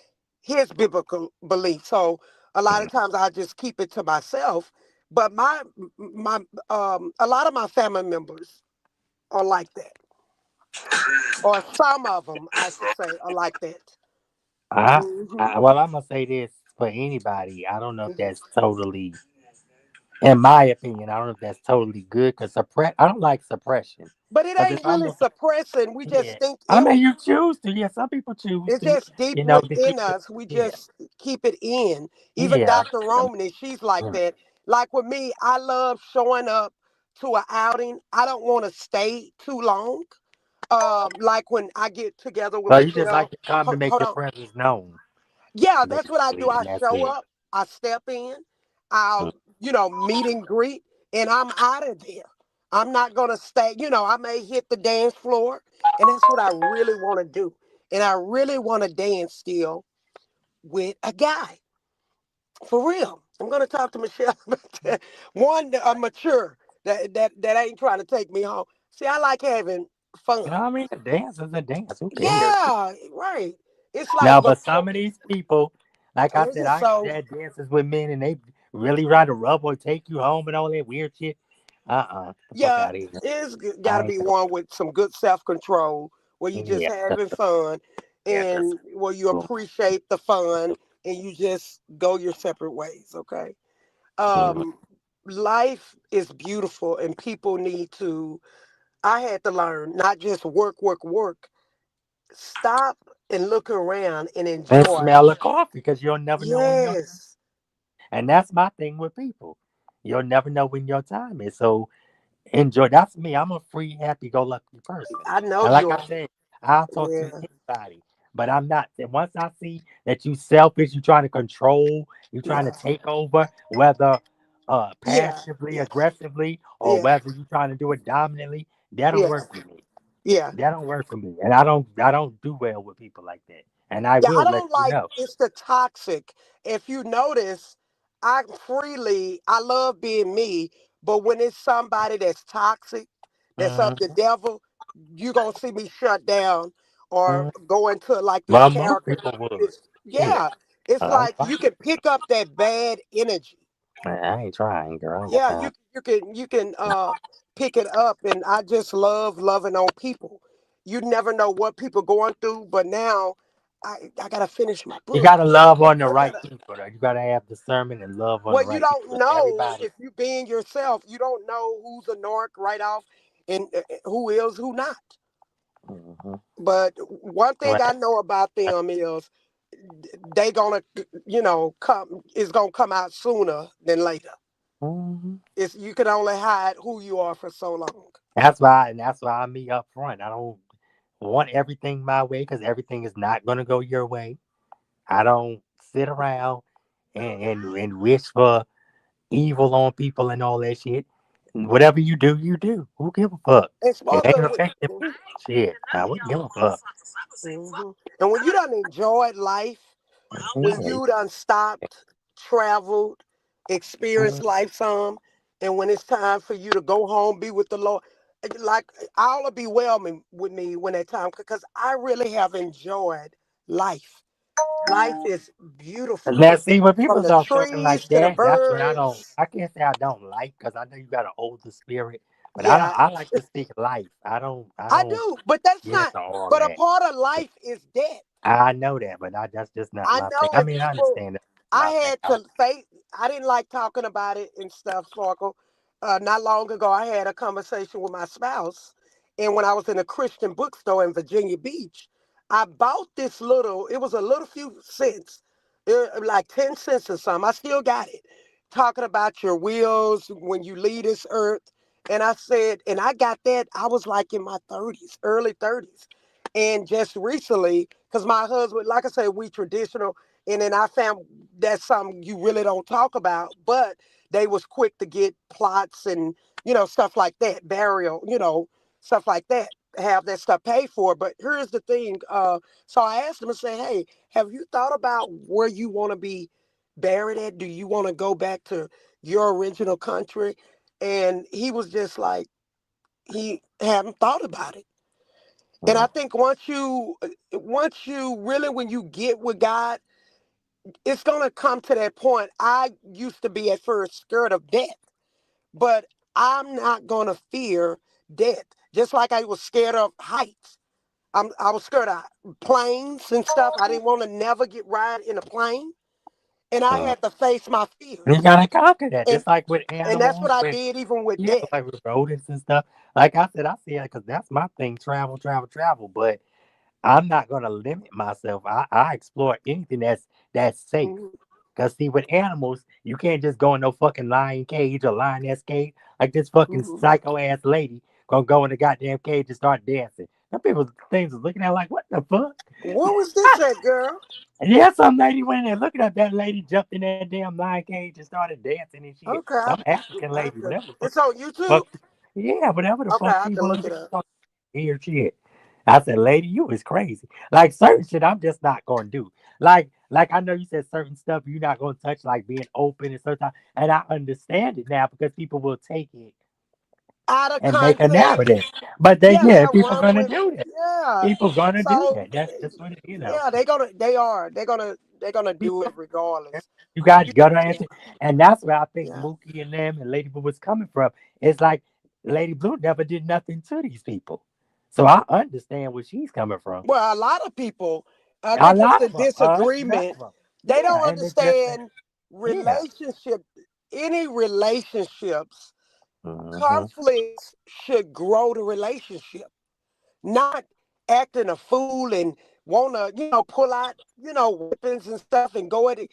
his biblical belief. So a lot of mm. times I just keep it to myself. But my a lot of my family members are like that, or some of them, I should say, are like that. I, Hmm. well, I'm gonna say this for anybody. I don't know if Hmm. that's totally, in my opinion, I don't know if that's totally good because suppress. I don't like suppression But it because if ain't I'm, really suppressing. We yeah, just think I mean, inward. you choose to. Yeah, some people choose It's to, just deep within to keep it. us. We Yeah, just keep it in. Even yeah. Dr. Romany, she's like Mm. that. Like with me, I love showing up to an outing. I don't want to stay too long. Like when I get together with So you just like Michelle. to come to make Hold your on. presence known, Yeah, that's what I do. basically, I and that's show it. up, I step in, Mm. I'll, meet and greet, and I'm out of there. I'm not gonna stay, I may hit the dance floor, and that's what I really want to do. And I really want to dance still with a guy. For real. I'm gonna talk to Michelle about that. One mature that ain't trying to take me home. See, I like having You fun. know what I mean? A dance is a dance. Who cares? Yeah, right. It's like Now, but before. some of these people, like I said, I So had dances with men and they really try to rub or take you home and all that weird shit. Get the fuck yeah, out of here. it's got I to ain't be doing one with some good self control, where you just yeah, having fun, yeah, that's and where you cool. appreciate the fun, and you just go your separate ways. Okay. Mm. Um, Life is beautiful, and people need to. I had to learn not just work, work, work. Stop and look around and And enjoy. smell the coffee because you'll never know when your time. Yes. And that's my thing with people. You'll never know when your time is. So enjoy. That's me. I'm a free, happy-go-lucky person. I know And like you I are. said, I'll talk to Yeah. anybody. But I'm not. And once I see that you selfish, you trying to control, you trying to Yeah. take over, whether Yeah. passively, Yeah. aggressively, or Yeah. whether you trying to do it dominantly, that don't Yeah. work with me. Yeah. That don't work for me. And I don't do well with people like that. And I Yeah, I will let don't you like know. it's the toxic. If you notice, I love being me, but when it's somebody that's toxic, that's of the Mm-hmm. devil, you gonna see me shut down or Mm-hmm. go into like this Well, most character. people would. This Shit. yeah, it's I'm like fine. you can pick up that bad energy. I ain't trying, girl. I ain't got Yeah, time. you can pick it up, and I just love loving on people. You never know what people going through, but now I gotta finish my You book. gotta love on the I right gotta. people. Though. You gotta have discernment and love on the Well, you right people. don't 'Cause know everybody. if you being yourself. You don't know who's a narc right off, and who is who not. Mm-hmm. But one thing I Right. know about them is they gonna, come. It's gonna come out sooner than later. Mm-hmm. It's you can only hide who you are for so long. That's why I'm me up front. I don't want everything my way because everything is not gonna go your way. I don't sit around and wish for evil on people and all that shit. Whatever you do, you do. Who give a fuck? And It ain't sparkle with. affecting me. Shit, I wouldn't give a fuck. Mhm. And when you done enjoyed life, when Yeah. you done stopped, traveled, experienced life some, and when it's time for you to go home, be with the Lord, like all will be well with me when that time, because I really have enjoyed life. Life is beautiful. Now, see, when From people the start talking like trees to the that, that's when I don't. birds. I can't say I don't like because I know you got an older spirit, but I don't. Yeah, I like to speak life. I don't. I I don't do. But that's get not, into all but a that. part of life is death. I know that, but that's just not I my thing. know, I and mean, I people, understand that I my thing. had to face. I didn't like talking about it and stuff, Sparkle. Not long ago, I had a conversation with my spouse, and when I was in a Christian bookstore in Virginia Beach, I bought this little. It was a little few cents, like 10 cents or something. I still got it. Talking about your wills when you leave this earth, and I said, and I got that. I was like in my 30s, early 30s, and just recently, because my husband, like I said, we traditional, and then I found that's something you really don't talk about, but they was quick to get plots and stuff like that, burial, stuff like that, have that stuff paid for. But here's the thing, so I asked him and said, hey, have you thought about where you want to be buried at? Do you want to go back to your original country? And he was just like, he hadn't thought about it. And I Mm. think once you really, when you get with God, it's gonna come to that point. I used to be at first scared of death, but I'm not gonna fear death. Just like I was scared of heights. I was scared of planes and stuff. I didn't want to never get ride in a plane, and I Mm. had to face my You fears. gotta conquer that, And just like with and that's what animals, I with did even with yeah, death. like with rodents and stuff. Like I said, I see it because that's my thing. Travel, travel, travel. But I'm not gonna limit myself. I explore anything that's safe. Mhm, Cause see, with animals, you can't just go in no fucking lion cage or lioness cage like this fucking mhm. psycho ass lady gonna go in the goddamn cage and start dancing. Some people things is looking at like, what the fuck? What was this at, girl? And yeah, some lady went in there looking at that lady, jumped in that damn lion cage and started dancing and shit. Okay, Some African lady, okay. whatever the fuck, It's on YouTube. fuck, yeah, whatever the Okay, fuck I have she to was look it doing, up. weird shit. I said, lady, you is crazy. Like certain shit, I'm just not gonna do. Like I know you said certain stuff you're not gonna touch, like being open and certain, and I understand it now because people will take it Out of and make a context. narrative. But they, Yeah, yeah, they'll people run gonna with. do that. Yeah. People gonna do So that. That's just what yeah, they're gonna do it people. regardless. You You got gutter yeah, answer, and that's where I think yeah. Mookie and them and Lady Blue was coming from. It's like Lady Blue never did nothing to these people, so I understand where she's coming from. Well, a lot of people, I A think it's lot the of them, none disagreement. of them. They Yeah, don't and it's just that, understand yeah. relationship. Any relationships, Hmm. conflicts should grow the relationship, not acting a fool and wanna, pull out, weapons and stuff and go at it.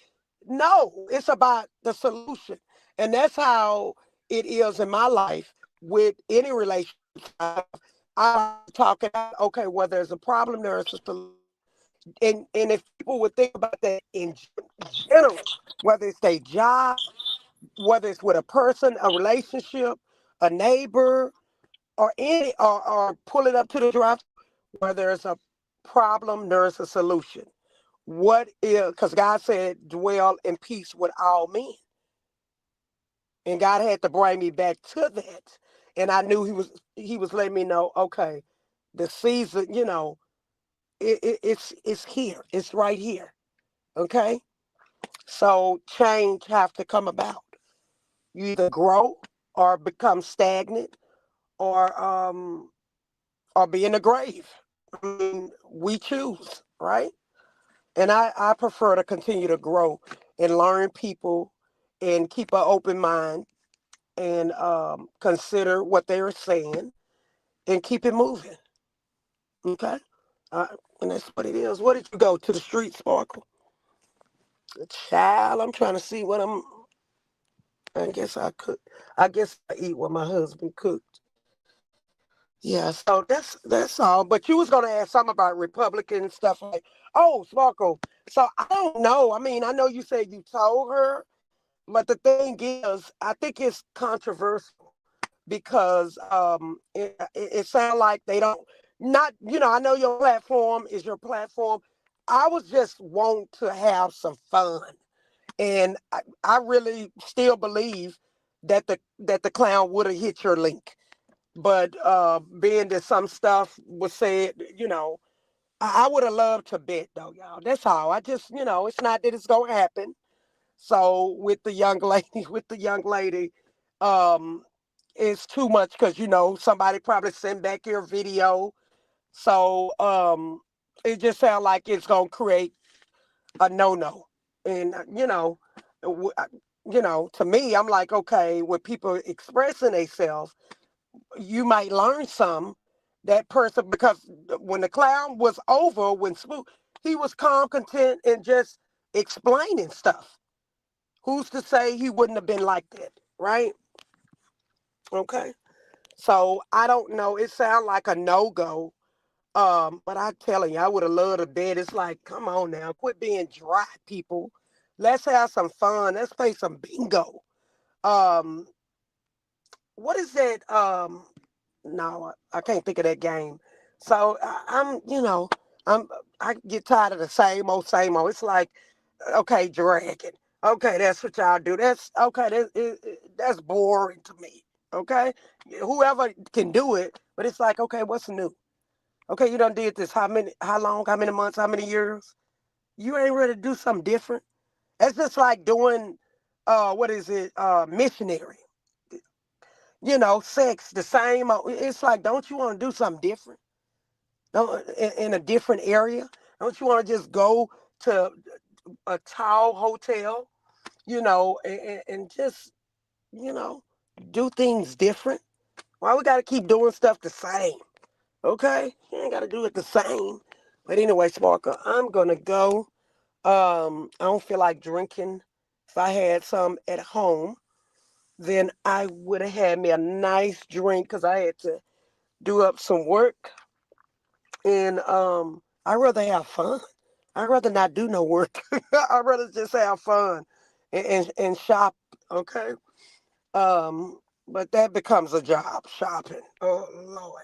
No, it's about the solution. And that's how it is in my life with any relationships I like to talk it out. Okay, well, there's a problem, there is a solution. And if people would think about that in general, whether it's their job, whether it's with a person, a relationship, a neighbor, or or pull it up to the drive, where there's a problem, there's a solution. What is, because God said, dwell in peace with all men. And God had to bring me back to that. And I knew he was letting me know, okay, the season, it's here. It's right here. Okay. So change have to come about. You either grow or become stagnant or be in the grave. I mean, we choose, right? And I prefer to continue to grow and learn people and keep an open mind and consider what they're saying and keep it moving. Okay? Uh, and that's what it is. What did you go to the street, Sparkle? Child, I'm trying to see what I guess I could. I guess I eat what my husband cooked. Yeah, so that's all. But you was gonna ask something about Republican stuff like, oh, Sparkle. So I don't know. I mean, I know you said you told her, but the thing is, I think it's controversial because it sounds like they don't not I know your platform is your platform. I was just want to have some fun, and I really still believe that the clown would have hit your link, but being that some stuff was said, I would have loved to bet though, y'all. That's all. I just, it's not that it's gonna happen. So with the young lady, um, it's too much because somebody probably sent back your video. So it just sounds like it's gonna create a no. And w- uh, to me, I'm like, okay, with people expressing themselves, you might learn some that person because when the clown was over, when Spook, he was calm, content, and just explaining stuff. Who's to say he wouldn't have been like that, right? Okay. So I don't know. It sounds like a no go. But I telling you, I would have loved a bed. It's like, come on now, quit being dry, people. Let's have some fun. Let's play some bingo. Um, what is that? No, I can't think of that game. So I'm I get tired of the same old, same old. It's like, okay, dragon. Okay, that's what y'all do. That's okay. That's boring to me. Okay, whoever can do it, but it's like, okay, what's new? Okay, you done did this. How many? How long? How many months? How many years? You ain't ready to do something different. It's just like doing, what is it? Missionary. Sex the same. It's like, don't you want to do something different? Don't in a different area? Don't you want to just go to a tall hotel? And just you know do things different. Why we got to keep doing stuff the same? Okay, you ain't got to do it the same. But anyway, Sparker, I'm gonna go. I don't feel like drinking. If I had some at home, then I would have had me a nice drink because I had to do up some work, and I'd rather have fun. I'd rather not do no work. I'd rather just have fun and shop. Okay. Um, but that becomes a job, shopping. Oh Lord.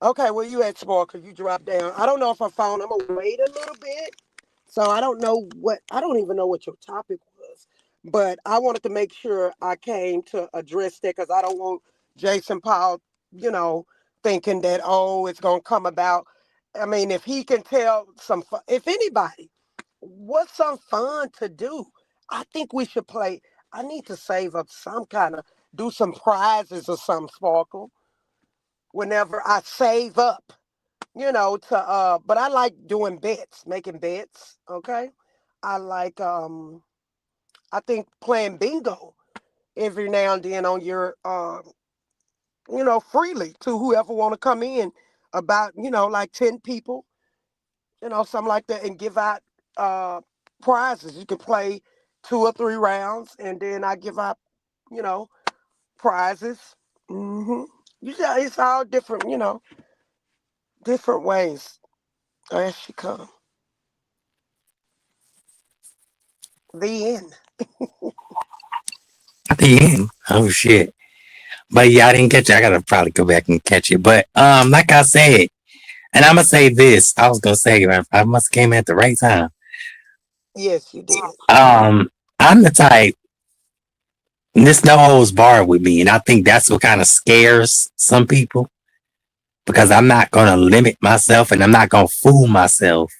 Okay, well you at Sparker, you dropped down. I don't know if I found. I'm gonna wait a little bit. So I don't know what. I don't even know what your topic was. But I wanted to make sure I came to address that because I don't want Jason Paul, you know, thinking that it's gonna come about. I mean, if he can tell if anybody, what's some fun to do? I think we should play. I need to save up some kind of do some prizes or some Sparkle whenever I save up, to but I like doing bets, making bets, okay? I like I think playing bingo every now and then on your freely to whoever want to come in about, like 10 people, something like that and give out uh prizes. You can play 2 or 3 rounds and then I give out, you know, prizes. Mhm. It's all different, different ways. There she come. The end. At the end. Oh shit. But yeah, I didn't catch it. I gotta probably go back and catch it. But like I said, and I'm gonna say this. I was gonna say I must have came at the right time. Yes, you did. I'm the type. This no holds barred with me, and I think that's what kind of scares some people because I'm not gonna limit myself, and I'm not gonna fool myself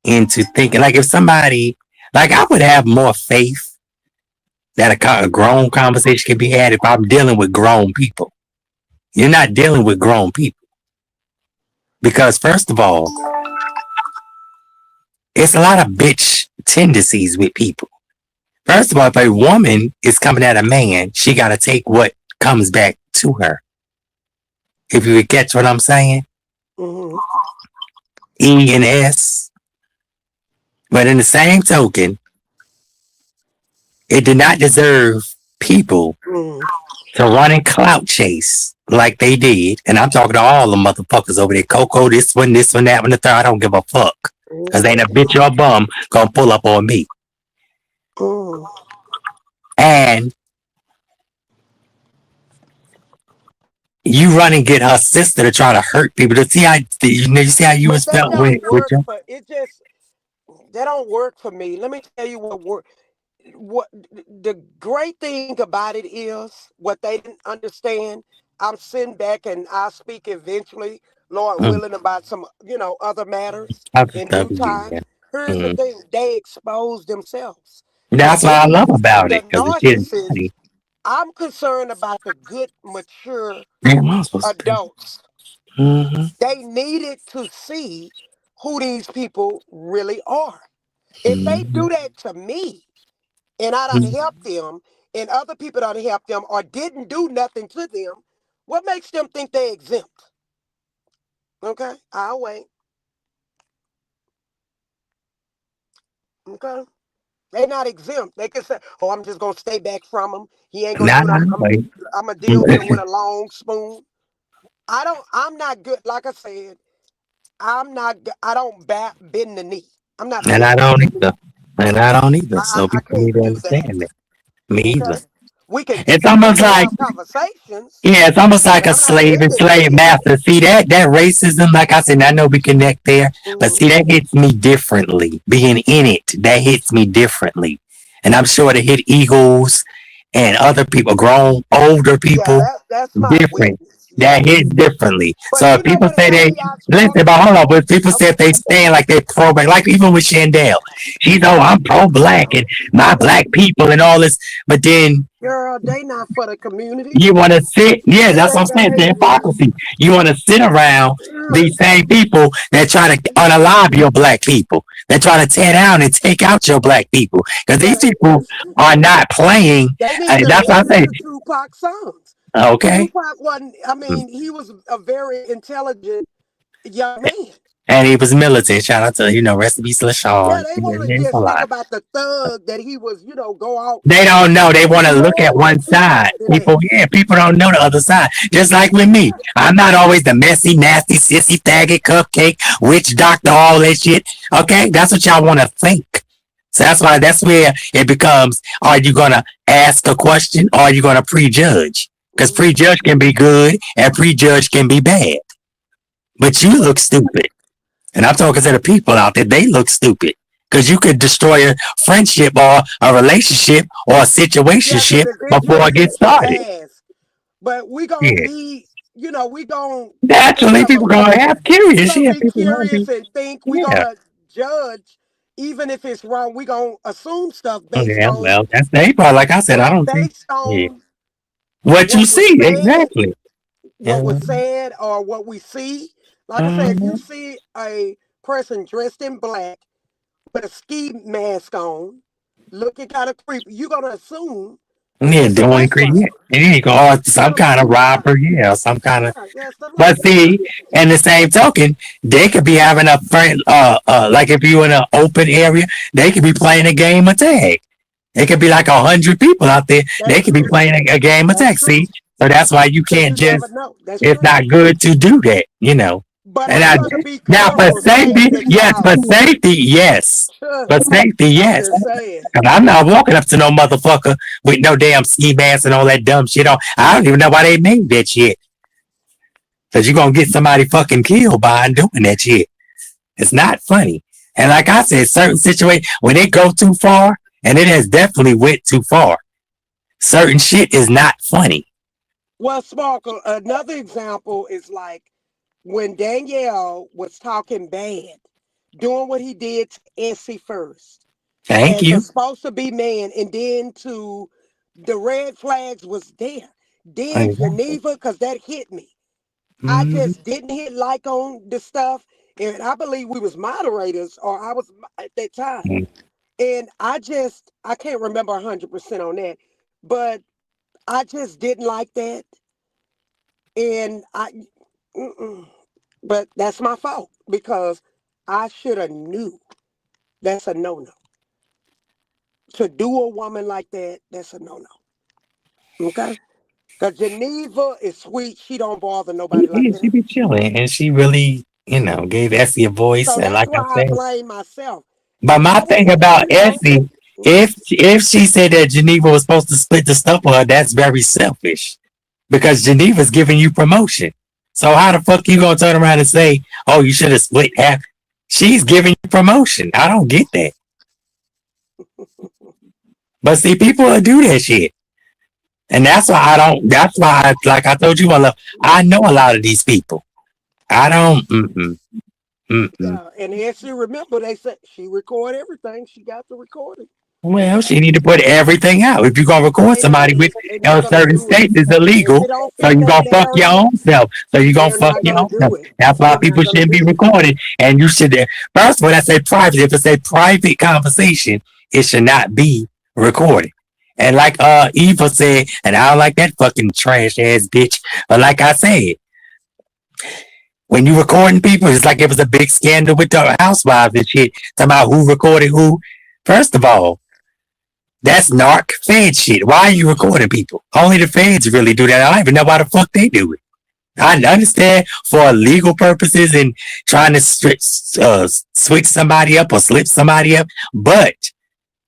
into thinking like if somebody like I would have more faith that a grown conversation can be had if I'm dealing with grown people. You're not dealing with grown people because first of all, it's a lot of bitch tendencies with people. First of all, if a woman is coming at a man, she got to take what comes back to her. If you catch what I'm saying, Hmm. E and S. But in the same token, it did not deserve people Hmm. to run and clout chase like they did, and I'm talking to all the motherfuckers over there, Coco, this one, that one, the third. I don't give a fuck. Cause ain't a Mm-hmm. bitch or a bum gonna pull up on me. Mm. And you run and get her sister to try to hurt people. To see how you see how you But was that felt don't with work you. for it. Just that don't work for me. Let me tell you what work. What the great thing about it is what they didn't understand. I'm sitting back and I'll speak eventually, Lord Mm. willing, about some other matters Other in stuff, due time. yeah. Here's the Mm. thing: they expose themselves. The That's what I love idiots, about the it, cause the shit is narcissists. funny. I'm concerned about the good, mature Damn, I'm supposed to. adults. Mm-hmm. They needed to see who these people really are. If they Mm-hmm. do that to me and I done help them and other people done help them or didn't do nothing to them, what makes them think they exempt? Okay, I'll wait. Okay. They not exempt. They can say, "Oh, I'm just gonna stay back from him. He ain't gonna Nah, do it. wait. I'm gonna deal with him with a long spoon." I don't. I'm not good. Like I said, I don't bend the knee. I'm not And I bending don't the knee. either. And I don't either. So I people need can't to do that. understand that. Me either. Okay. It's We almost can like have conversations, Yeah, it's almost like but a I'm not slave and bending the slave knee. master. See that racism, like I said, I know we connect there, but Mhm. see that hits me differently. Being in it, that hits me differently. And I'm sure to hit Eagles and other people, grown, older Yeah, people, that's my different. weakness. That Yeah. hits differently. But So if you know people what it say they gave me out listen, sparkle? but hold on, but if people say Okay. if they stand like they pro black, like even with Chandel, she's I'm pro black and my black people and all this, but then Girl, they not for the community you want to sit, yeah, and that's their what I'm saying. It's the behavior. hypocrisy. You want to sit around Ugh. these same people that try to unalive your black people, that try to tear down and take out your black people. Because Yeah, these people are not playing. they need And to that's what I listen say. to Tupac songs. Okay. Tupac wasn't, I mean, he was a very intelligent young man. And he was militant. Shout out to, rest in peace, Yeah, LaShawn. they want to It's a just think lot. about the thug that he was, go out. They don't know. They want It's to look at more one to side. it than that. People don't know the other side. Just like with me. I'm not always the messy, nasty, sissy, faggot, cupcake, witch doctor, all that shit. Okay? That's what y'all want to think. So that's where it becomes, are you going to ask a question or are you going to prejudge? Because Mhm. prejudge can be good and prejudge can be bad. But you look stupid. And I'm talking to the people out there, they look stupid. Because you could destroy a friendship or a relationship or a Yeah, because situationship if it's before it just gets in the started. past, but we gonna Yeah. be, we gonna think Naturally, of a people gonna have we curious. gonna Yeah, be people gonna curious be. and think we Yeah. gonna judge, even if it's wrong. We gonna assume stuff based Yeah, on well, that's the part. Like I said, I don't think. based Yeah. on What you what was see, said, exactly. what Yeah. was said, or what we see. Like I said, if you Mhm. see a person dressed in black with a ski mask on, looking kind of creepy, you're gonna assume that Yeah, that's a doing black great. person. Yeah. And you go, oh, You're some gonna kind of assume that. robber. Yeah, some kind of. Yeah, that's the But black person. see, in the same token, they could be having a friend, like if you in an open area, they could be playing a game of tag. It could be like 100 people out there. They That's could be true. playing a game of That's tag. true. See, so that's why you Because can't you never just. know. That's It's true. not good to do that. But And I'm gonna be now for careful safety, saying this yes, for loud. safety, yes, for safety, I'm yes. just saying. And I'm not walking up to no motherfucker with no damn ski mask and all that dumb shit on. I don't even know why they made that shit. Cause you're gonna get somebody fucking killed by doing that shit. It's not funny. And like I said, certain situations when it go too far, and it has definitely went too far. Certain shit is not funny. Well, Sparkle, another example is like when Danielle was talking bad, doing what he did to Essie first, Thank as a you. supposed to be man, and then to the red flags was there. Then Exactly. Geneva, because that hit me. I Mm-hmm. just didn't hit like on the stuff, and I believe we was moderators, or I was at that time. And I can't remember 100% on that, but I just didn't like that. And mm-mm. But that's my fault because I should have knew that's a no-no. To do a woman like that, that's a no-no. Okay? Cause Geneva is sweet. She don't bother nobody like Yeah, that. she be chilling, and she really, gave Essie a voice. So And that's like I why I said, blame myself. but If my I was, thing about you know, Essie, if she said that Geneva was supposed to split the stuff with her, that's very selfish because Geneva's giving you promotion. So how the fuck you gonna turn around and say, "Oh, you should have split half"? She's giving you promotion. I don't get that. But see, people will do that shit. And that's why I don't. That's why, like I told you, I know a lot of these people. I don't. Mm-mm. yeah. And as you remember, they said she record everything. She got to record it. Well, she need to put everything out. If you're gonna record somebody with They're not gonna certain do it. states, it's If illegal. it don't So fit you their gonna fuck your narrative, own self. So you gonna they're fuck not your gonna own self. do it. That's why They're people not gonna shouldn't be do it. recorded. And you should. First, when I say private, if it's a private conversation, it should not be recorded. And like Eva said, and I don't like that fucking trash ass bitch. But like I said, when you recording people, it's like it was a big scandal with the housewives and shit. Talking about who recorded who. First of all, that's narc fed shit. Why are you recording people? Only the feds really do that. I don't even know why the fuck they do it. I understand for legal purposes and trying to switch somebody up or slip somebody up, but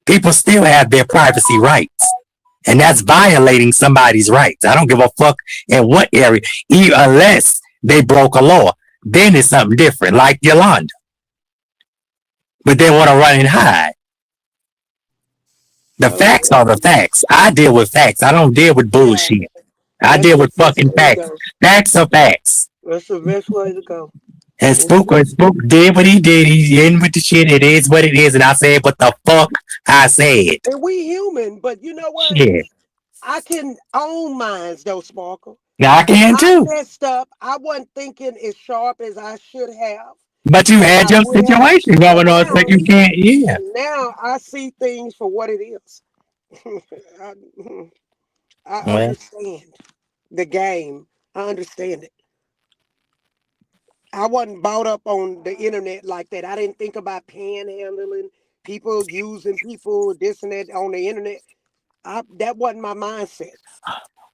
people still have their privacy rights. And that's violating somebody's rights. I don't give a fuck in what area, unless they broke a law. Then it's something different, like Yolanda. But they want to run and hide. The Okay. facts are the facts. I deal with facts. I don't deal with Yeah, bullshit. I that's deal the with best fucking way to facts. go. Facts are facts. That's the best way to go. And And Spook did what he did. He's in with the shit. It is what it is. And I said what the fuck I said. we human, but you know what? Shit. I can own mines though, Sparkle. Now I can I too. messed up. I wasn't thinking as sharp as I should have, But you as had I your would have. situation But going on, so now, you can't, yeah. now I see things for what it is. I, I Well, understand the game. I understand it. I wasn't brought up on the internet like that. I didn't think about panhandling, people using people, this and that on the internet. That wasn't my mindset.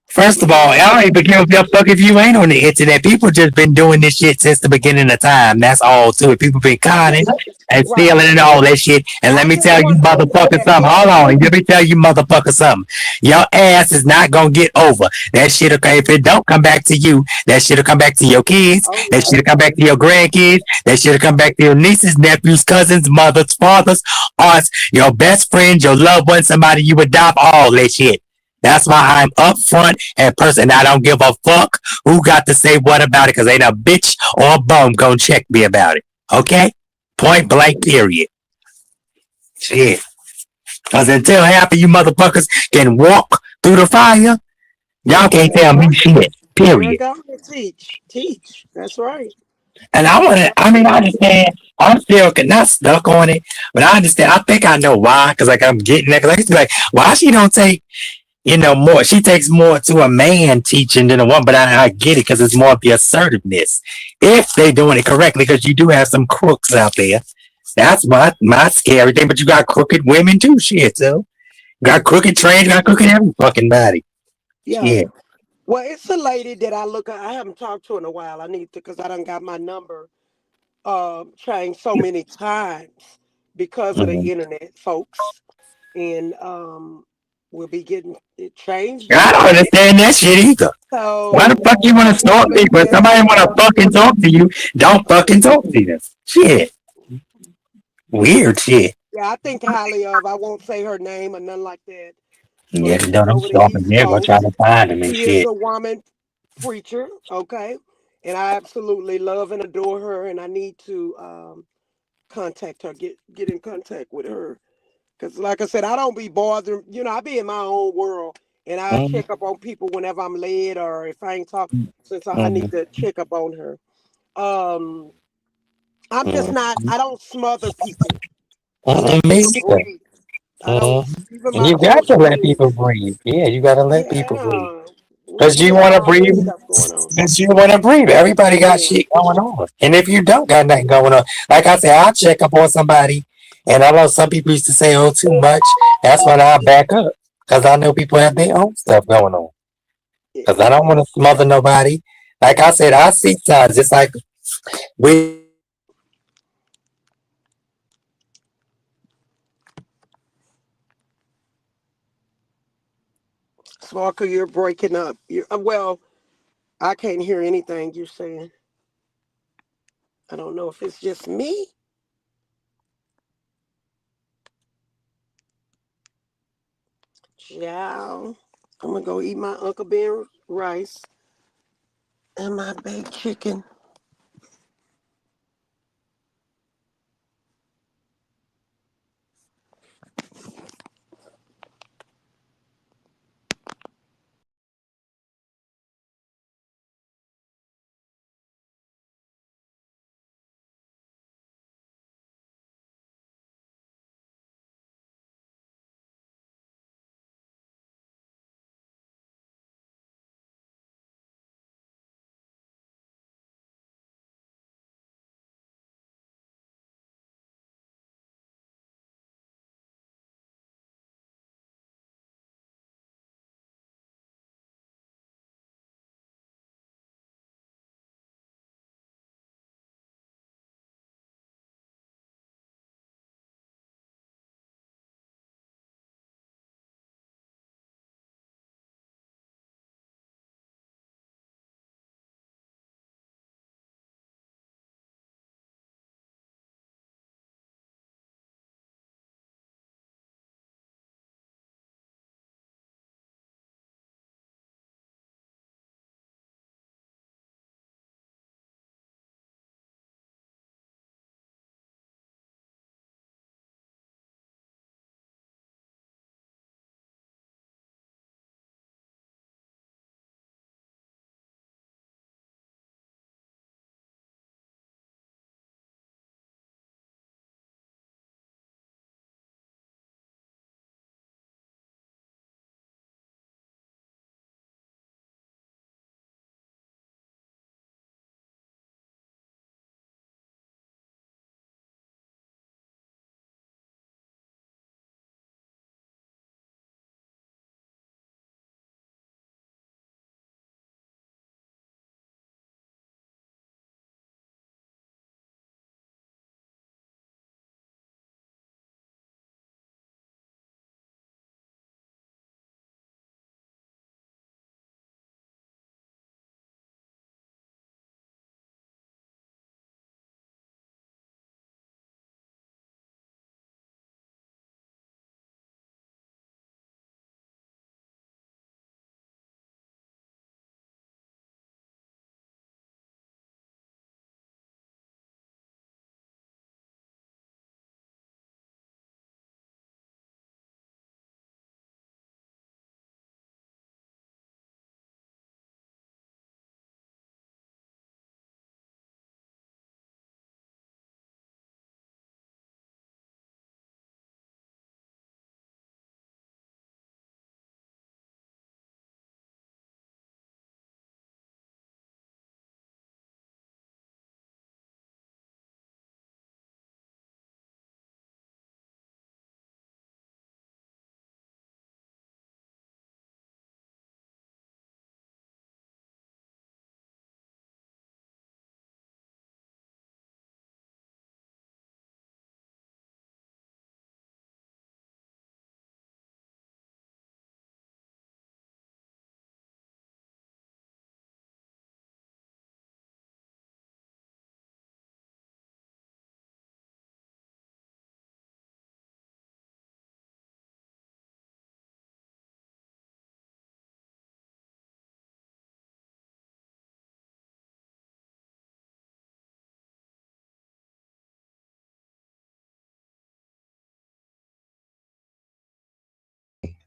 first of You all, I know, don't even give a fuck if you ain't on the internet. People just been doing this shit since the beginning of time. That's all to it. People been conning and right. stealing and all that shit. And let I me just tell you, want to open motherfucker, that something. Hold door. on. Let me tell you, motherfucker, something. Your ass is not gonna get over that shit. Okay, if it don't come back to you, that shit'll come back to your kids. Oh That yeah. shit'll come back to your grandkids. That shit'll come back to your nieces, nephews, cousins, mothers, fathers, aunts, your best friends, your loved ones, somebody you adopt. All that shit. That's why I'm upfront and person. I don't give a fuck who got to say what about it, because ain't a bitch or a bum gonna check me about it. Okay? Point blank, period. Shit. Because until half of you motherfuckers can walk through the fire, y'all can't That's tell me right. shit. There Period. go to teach. Teach. That's right. And I want to, I mean, I Absolutely. understand. I'm still not stuck on it, but I understand. I think I know why, because like I'm getting that. Because I used to be like, why she don't take more. She takes more to a man teaching than a woman, but I get it because it's more of the assertiveness. If they doing it correctly, because you do have some crooks out there. That's my scary thing. But you got crooked women too, shit. So got crooked trains, got crooked every fucking body. Yeah. Shit. Well, it's a lady that I look at. I haven't talked to in a while. I need to because I done got my number changed so many times because of the Mhm. internet, folks. And we'll be getting it changed I don't again. understand that shit either. Why the So fuck you want to stalk hopefully people? If somebody want to fucking talk to you, don't fucking talk to them. Shit. Weird shit. yeah, I think highly of. I won't say her name or nothing like that. Yeah, But they she's don't over the stalk them. East They're gonna try Coast. to find them and She is shit. a woman preacher, okay? And I absolutely love and adore her, and I need to contact her, get in contact with her. Because, like I said, I don't be bothering, I be in my own world, and I Mm-hmm. check up on people whenever I'm late or if I ain't talk, since I need Mm-hmm. to check up on her. Um, I'm just not, I don't smother people. I let Me people either. breathe. I don't, Mm-hmm. even And my you got close to let people friends. breathe. Yeah, you got to let people breathe. Yeah, Because we you got want to all this breathe. stuff going on. Because you want to breathe. Everybody got Yeah. shit going on. And if you don't got nothing going on, like I said, I'll check up on somebody. And I know some people used to say, oh, too much. That's when I back up. Because I know people have their own stuff going on. because I don't want to smother nobody. Like I said, I seek time just like we. Sparkle, you're breaking up. Well, I can't hear anything you're saying. I don't know if it's just me. Ciao. I'm gonna go eat my Uncle Ben rice and my baked chicken.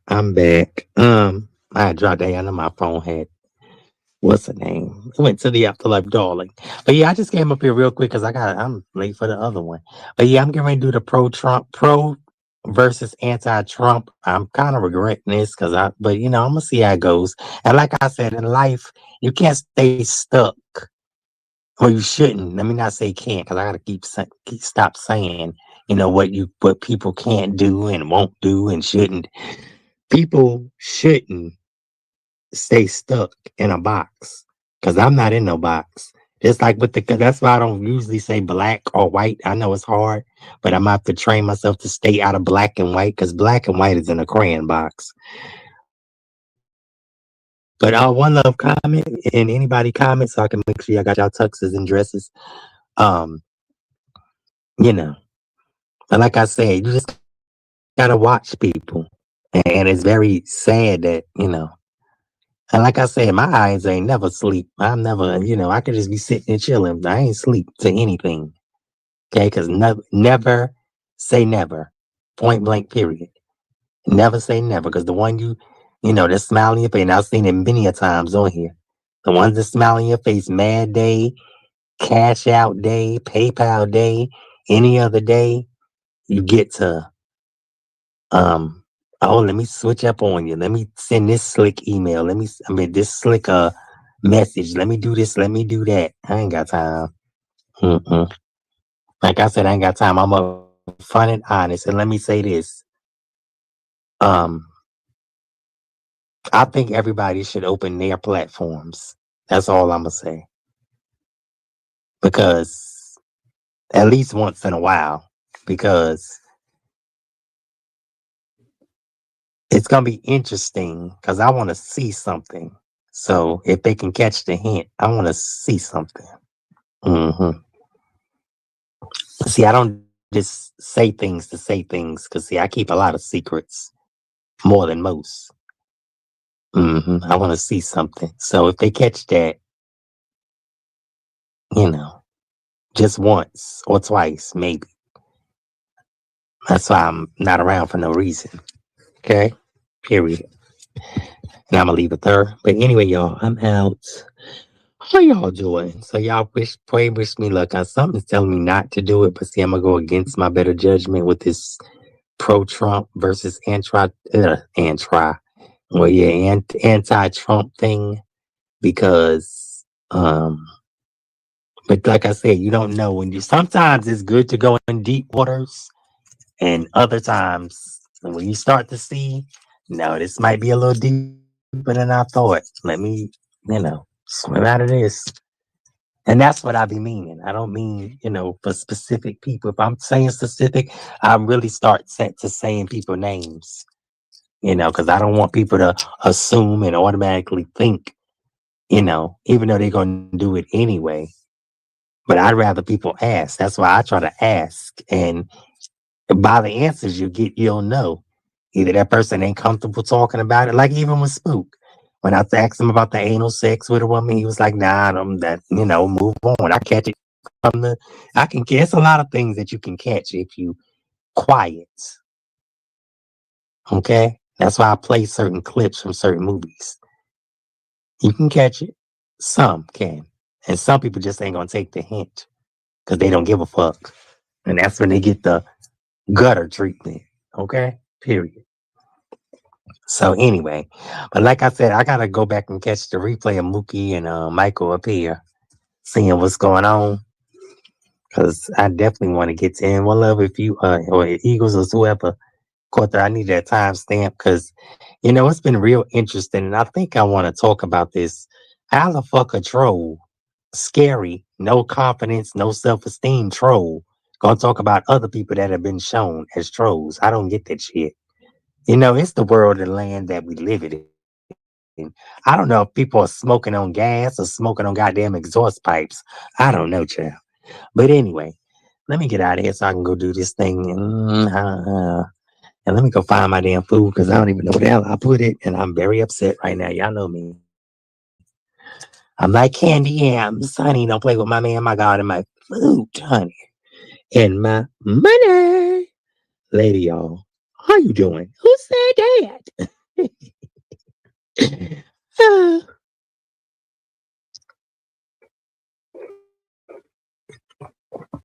I'm back. I had dropped Diana. My phone had what's her name? It went to the afterlife, darling. But yeah, I just came up here real quick because I'm late for the other one. But yeah, I'm getting ready to do the pro versus anti-Trump. I'm kind of regretting this but I'm gonna see how it goes. And like I said, in life, you can't stay stuck, or you shouldn't. Let me not say can't, because I gotta keep stop saying, what people can't do and won't do and shouldn't. People shouldn't stay stuck in a box because I'm not in no box. It's like with the, that's why I don't usually say black or white. I know it's hard, but I'm gonna have to train myself to stay out of black and white because black and white is in a crayon box. But one love comment and anybody comment so I can make sure y'all got y'all tuxes and dresses. Um, you know, but like I said, you just gotta watch people, and it's very sad that and like I said, my eyes ain't never sleep. I'm never, I could just be sitting and chilling. I ain't sleep to anything. Okay, because never say never. Point blank. Period. Never say never. Because the one that's smiling in your face. And I've seen it many a times on here. The ones that smile in your face, Mad Day, Cash Out Day, PayPal Day, any other day, you get to oh, let me switch up on you. Let me send this slick email. This slick message. Let me do this. Let me do that. I ain't got time. Mm-mm. Like I said, I ain't got time. I'm upfront and honest. And let me say this. Um, I think everybody should open their platforms. That's all I'm gonna say. Because at least once in a while. Because it's gonna be interesting. Because I want to see something. So if they can catch the hint, I want to see something. Hmm. See, I don't just say things to say things. Because see, I keep a lot of secrets more than most. I want to see something. So if they catch that, you know, just once or twice, maybe. That's why I'm not around for no reason. Okay? Period. And I'm gonna leave it there. But anyway, y'all, I'm out. How y'all doing? So y'all pray, wish me luck. Something's telling me not to do it, but see, I'm gonna go against my better judgment with this pro-Trump versus anti-Trump thing because but like I said, you don't know when you. Sometimes it's good to go in deep waters, and other times when you start to see, no, this might be a little deeper than I thought. Let me, swim out of this. And that's what I be meaning. I don't mean, for specific people. If I'm saying specific, I really start to saying people names. Because I don't want people to assume and automatically think. Even though they're gonna do it anyway. But I'd rather people ask. That's why I try to ask. And by the answers you get, you'll know. Either that person ain't comfortable talking about it, like even with Spook. When I asked him about the anal sex with a woman, he was like, nah, move on. I catch it I can catch a lot of things that you can catch if you quiet. Okay? That's why I play certain clips from certain movies. You can catch it. Some can. And some people just ain't gonna take the hint because they don't give a fuck. And that's when they get the gutter treatment. Okay? Period. So anyway, but like I said, I gotta go back and catch the replay of Mookie and Michael up here, seeing what's going on. Cause I definitely want to get to in one love if you or Eagles or whoever caught that. I need that timestamp because it's been real interesting, and I think I want to talk about this. How the fuck a troll, scary, no confidence, no self-esteem troll, gonna talk about other people that have been shown as trolls? I don't get that shit. It's the world and land that we live in. I don't know if people are smoking on gas or smoking on goddamn exhaust pipes. I don't know, child. But anyway, let me get out of here so I can go do this thing. And let me go find my damn food because I don't even know where the hell I put it. And I'm very upset right now. Y'all know me. I'm like candy yams. Honey, don't play with my man, my God, and my food, honey. And my money. Lady, y'all. How you doing? Who said that?